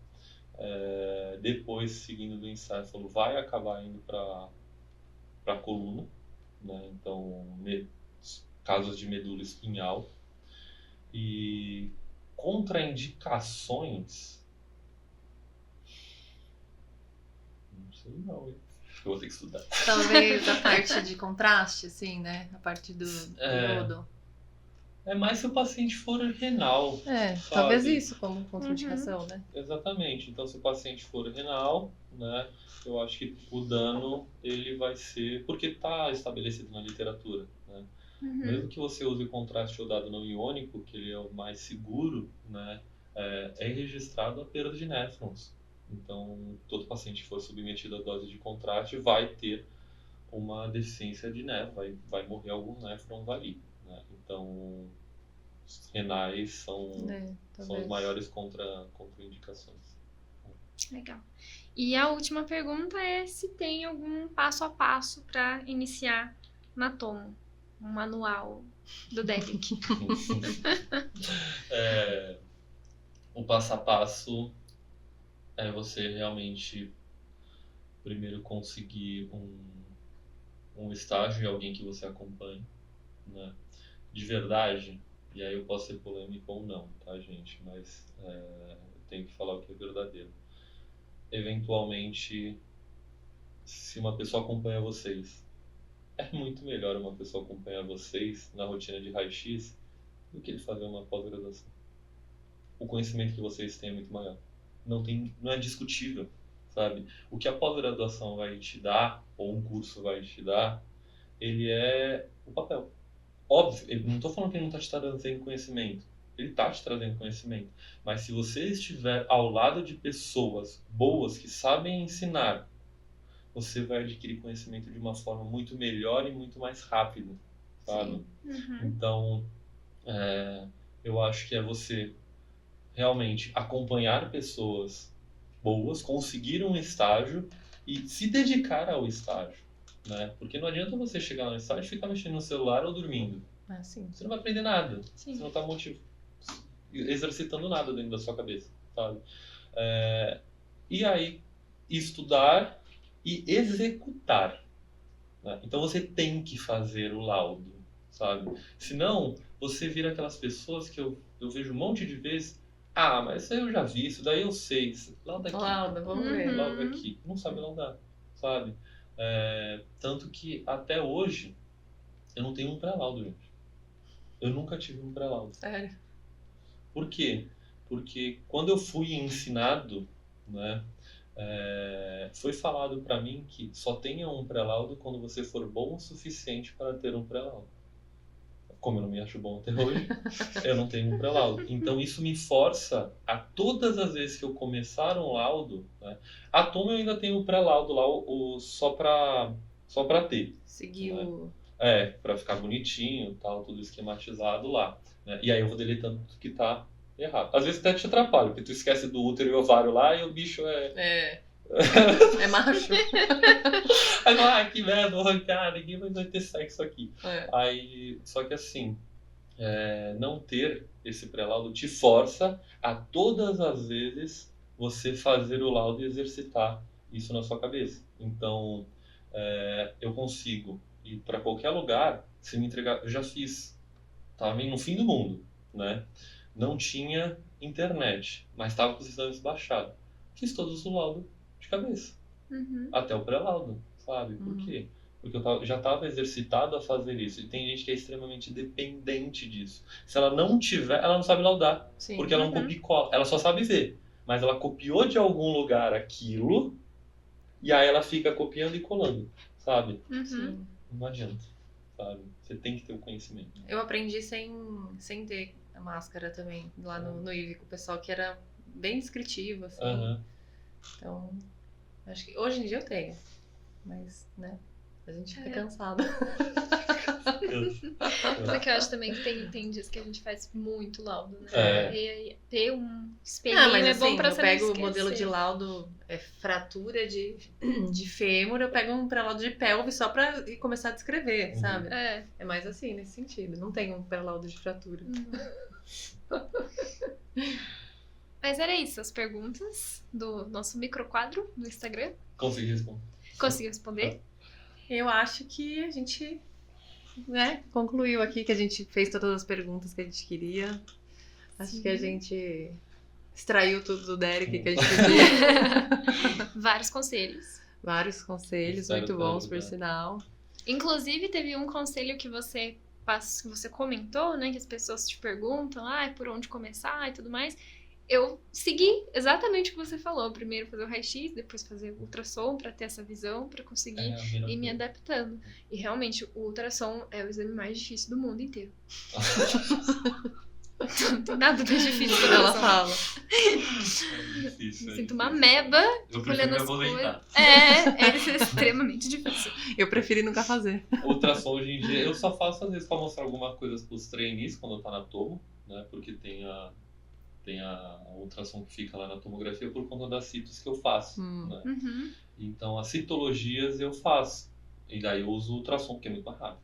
Depois, seguindo do encéfalo, vai acabar indo para a coluna, né? Então, casos de medula espinhal. E contraindicações, não sei não, eu vou ter que estudar. Talvez a parte de contraste, assim, né? A parte do iodo. É mais se o paciente for renal. Talvez isso como contraindicação, né? Exatamente. Então, se o paciente for renal, né, eu acho que o dano ele vai ser, porque está estabelecido na literatura, né? Mesmo que você use o contraste iodado não iônico, que ele é o mais seguro, né, é registrado a perda de néfrons. Então, todo paciente que for submetido à dose de contraste vai ter uma deficiência de néfron, vai morrer alguns néfrons ali, né? Então, os renais são as maiores contraindicações. Legal. E a última pergunta é se tem algum passo a passo para iniciar na tomo, um manual do Derek. O passo a passo é você realmente primeiro conseguir um estágio e alguém que você acompanhe, né? De verdade, e aí eu posso ser polêmico ou não, tá, gente? Mas eu tenho que falar o que é verdadeiro. Eventualmente, se uma pessoa acompanha vocês, é muito melhor uma pessoa acompanhar vocês na rotina de raio-x do que ele fazer uma pós-graduação. O conhecimento que vocês têm é muito maior. Não é discutível, sabe? O que a pós-graduação vai te dar, ou um curso vai te dar, ele é o papel. Óbvio, eu não estou falando que ele não está te trazendo conhecimento. Ele está te trazendo conhecimento. Mas se você estiver ao lado de pessoas boas que sabem ensinar, você vai adquirir conhecimento de uma forma muito melhor e muito mais rápida, sabe? Então, eu acho que é você realmente acompanhar pessoas boas, conseguir um estágio e se dedicar ao estágio, né? Porque não adianta você chegar no estágio e ficar mexendo no celular ou dormindo. Você não vai aprender nada. Você não está exercitando nada dentro da sua cabeça, sabe? E aí, estudar e executar, né? Então você tem que fazer o laudo, sabe? Senão, você vira aquelas pessoas que eu vejo um monte de vezes. Mas eu já vi isso, daí eu sei. Lauda aqui. Lauda, vamos ver. Lauda aqui. Não sabe laudar, sabe? Tanto que até hoje eu não tenho um pré-laudo, gente. Eu nunca tive um pré-laudo. Sério? Por quê? Porque quando eu fui ensinado, né, foi falado para mim que só tenha um pré-laudo quando você for bom o suficiente para ter um pré-laudo. Como eu não me acho bom até hoje, eu não tenho um pré-laudo. Então isso me força a todas as vezes que eu começar um laudo, né, a tomo eu ainda tenho o pré-laudo lá, só para ter. Seguir né? o... Para ficar bonitinho, tal, tudo esquematizado lá, né? E aí eu vou deletando tudo que tá errado. Às vezes até te atrapalha, porque tu esquece do útero e ovário lá e o bicho é macho. Aí, que merda, vou arrancar, ninguém vai ter sexo aqui. Aí, só que assim, não ter esse pré-laudo te força a todas as vezes você fazer o laudo e exercitar isso na sua cabeça. Então, eu consigo ir para qualquer lugar, se me entregar, eu já fiz, estava no fim do mundo, né? Não tinha internet, mas estava com os exames baixados. Fiz todos o laudo de cabeça, Uhum. até o pré-laudo, sabe? Por Uhum. quê? Porque já estava exercitado a fazer isso. E tem gente que é extremamente dependente disso. Se ela não tiver, ela não sabe laudar. Sim. Porque ela não copia e cola. Ela só sabe ver. Mas ela copiou de algum lugar aquilo, e aí ela fica copiando e colando, sabe? Uhum. Sim. Não adianta, sabe? Você tem que ter o conhecimento. Eu aprendi sem ter a máscara também, lá no IVE, com o pessoal que era bem descritivo, assim. Aham. Então, acho que hoje em dia eu tenho. Mas, né, a gente fica cansado. Porque eu acho também que tem dias que a gente faz muito laudo, né? E aí, ter um espelhinho Ah, mas é assim, bom pra eu saber pego o esquecer. modelo de laudo, fratura de fêmur, eu pego um pré-laudo de pelve só pra ir começar a descrever, Uhum. sabe? É. mais assim, nesse sentido. Não tem um pré-laudo de fratura. Mas era isso, as perguntas do nosso microquadro do Instagram. Consegui responder. Conseguiu responder? Eu acho que a gente, né, concluiu aqui, que a gente fez todas as perguntas que a gente queria. Acho que a gente extraiu tudo do Derek que a gente podia. Vários conselhos. Vários conselhos, Espero muito ter bons, por ajudado. sinal. Inclusive, teve um conselho que você comentou, né? Que as pessoas te perguntam, por onde começar e tudo mais. Eu segui exatamente o que você falou. Primeiro fazer o raio-x, depois fazer o ultrassom pra ter essa visão, pra conseguir ir me adaptando. E realmente, o ultrassom é o exame mais difícil do mundo inteiro. Não tem nada mais difícil que o Ela ultrassom. fala. Difícil, Me é sinto uma difícil. ameba Eu olhando prefiro me as aposentar. coisas. É extremamente difícil. Eu preferi nunca fazer. Ultrassom hoje em dia, eu só faço às vezes pra mostrar alguma coisa pros trainees quando tá na tomo, né? Porque tem a ultrassom que fica lá na tomografia por conta das citos que eu faço, né? Uhum. Então as citologias eu faço. E daí eu uso o ultrassom, porque é muito mais rápido.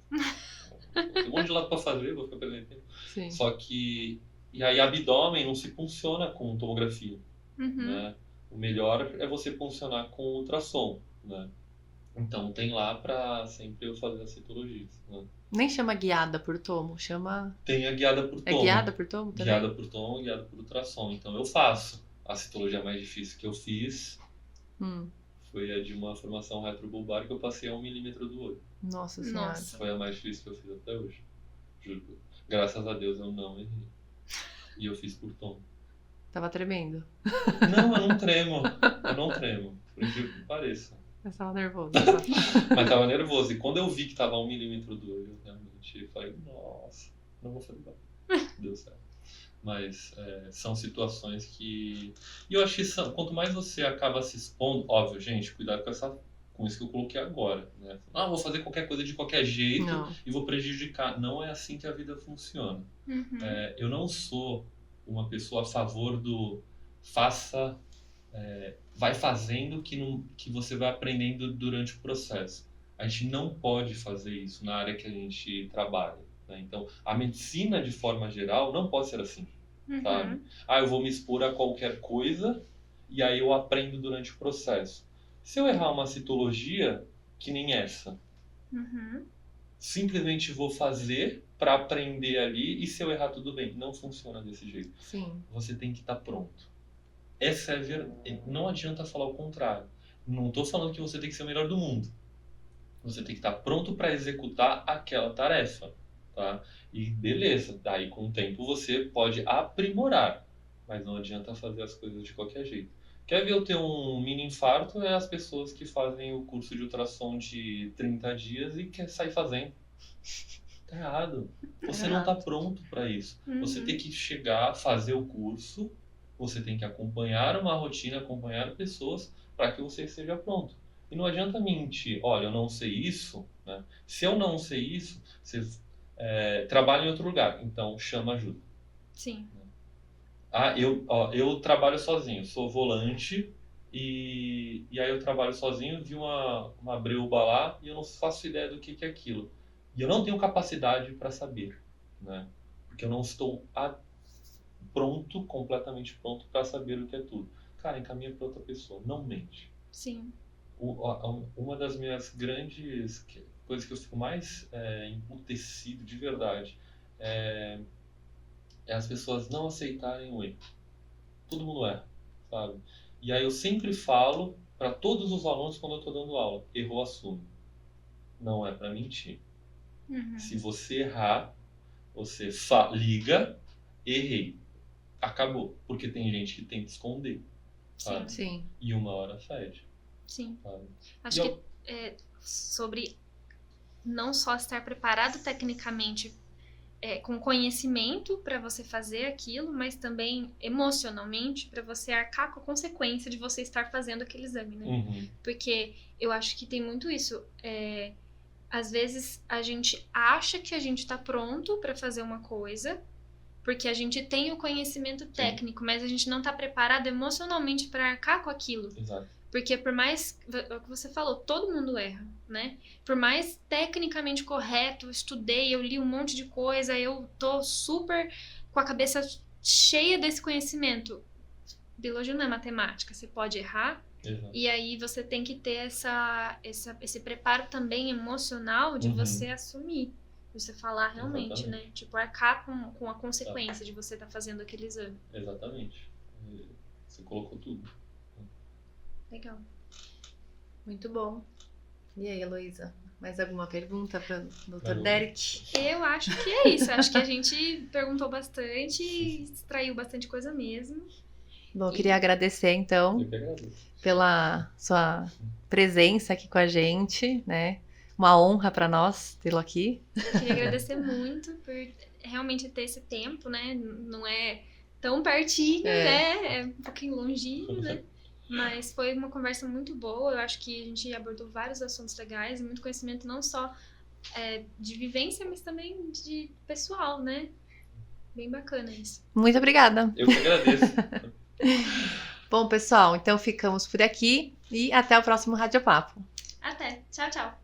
Tem um monte de lado pra fazer, vou ficar perdendo tempo. Sim. Só que. E aí abdômen não se funciona com tomografia, Uhum. né? O melhor é você funcionar com ultrassom, né? Então tem lá pra sempre eu fazer as citologias, né? Nem chama guiada por tomo, chama... Tem a guiada por É tomo. guiada por tomo também? Guiada por tomo e guiada por ultrassom. Então eu faço. A citologia mais difícil que eu fiz foi a de uma formação retrobulbar que eu passei a 1 milímetro do olho. Nossa Senhora. Nossa. Foi a mais difícil que eu fiz até hoje. Juro. Graças a Deus eu não errei. E eu fiz por tomo. Tava tremendo. Não, eu não tremo. Eu não tremo. Por incrível que pareça. Mas tava nervoso. Mas tava nervoso. E quando eu vi que tava a 1 milímetro do olho, eu realmente falei, nossa, não vou fazer nada. Deu certo. Mas são situações que... E eu acho que quanto mais você acaba se expondo... Óbvio, gente, cuidado com isso que eu coloquei agora, né? Vou fazer qualquer coisa de qualquer jeito e vou prejudicar. Não é assim que a vida funciona. Uhum. Eu não sou uma pessoa a favor do faça... vai fazendo que você vai aprendendo durante o processo. A gente não pode fazer isso na área que a gente trabalha, né? Então, a medicina, de forma geral, não pode ser assim, sabe? Eu vou me expor a qualquer coisa e aí eu aprendo durante o processo. Se eu errar uma citologia, que nem essa, simplesmente vou fazer para aprender ali e se eu errar, tudo bem. Não funciona desse jeito. Sim. Você tem que estar pronto. Essa é a verdade. Não adianta falar o contrário. Não estou falando que você tem que ser o melhor do mundo. Você tem que estar pronto para executar aquela tarefa, tá? E beleza, daí com o tempo você pode aprimorar, mas não adianta fazer as coisas de qualquer jeito. Quer ver eu ter um mini infarto? É as pessoas que fazem o curso de ultrassom de 30 dias e quer sair fazendo. Tá errado. Você não está pronto para isso. Você tem que chegar, fazer o curso, você tem que acompanhar uma rotina, acompanhar pessoas para que você esteja pronto. E não adianta mentir, olha, eu não sei isso, né? Se eu não sei isso, você trabalha em outro lugar, então chama ajuda. Sim. Eu trabalho sozinho, sou volante e aí eu trabalho sozinho, vi uma breuba lá e eu não faço ideia do que é aquilo. E eu não tenho capacidade para saber, né? porque eu não estou completamente pronto para saber o que é tudo. Cara, encaminha para outra pessoa, não mente. Sim. Uma das minhas grandes coisas que eu fico mais emputecido de verdade é as pessoas não aceitarem o erro. Todo mundo erra, sabe? E aí eu sempre falo para todos os alunos quando eu estou dando aula, errou, assume. Não é para mentir. Se você errar, você liga, errei. Acabou. Porque tem gente que tenta esconder, sabe? Sim. E uma hora fede. Sim. Sabe? Acho que sobre não só estar preparado tecnicamente, com conhecimento para você fazer aquilo, mas também emocionalmente para você arcar com a consequência de você estar fazendo aquele exame, né? Uhum. Porque eu acho que tem muito isso. Às vezes a gente acha que a gente tá pronto para fazer uma coisa, porque a gente tem o conhecimento técnico, mas a gente não tá preparado emocionalmente para arcar com aquilo. Exato. Porque por mais, é o que você falou, todo mundo erra, né? Por mais tecnicamente correto, eu estudei, eu li um monte de coisa, eu tô super com a cabeça cheia desse conhecimento. Biologia não é matemática, você pode errar. Exato. E aí você tem que ter esse preparo também emocional de você assumir. Você falar realmente, Exatamente. né? Tipo, arcar com a consequência de você estar fazendo aquele exame. Exatamente. Você colocou tudo. Legal. Muito bom. E aí, Heloísa? Mais alguma pergunta para o Dr. Não. Derek? Eu acho que é isso. Acho que a gente perguntou bastante e extraiu bastante coisa mesmo. Bom, eu queria agradecer, então, Eu que agradeço. pela sua presença aqui com a gente, né? Uma honra para nós tê-lo aqui. Eu queria agradecer muito por realmente ter esse tempo, né? Não é tão pertinho, né? É um pouquinho longinho, né? Mas foi uma conversa muito boa. Eu acho que a gente abordou vários assuntos legais, muito conhecimento não só de vivência, mas também de pessoal, né? Bem bacana isso. Muito obrigada. Eu que agradeço. Bom, pessoal, então ficamos por aqui e até o próximo Radiopapo. Até. Tchau, tchau.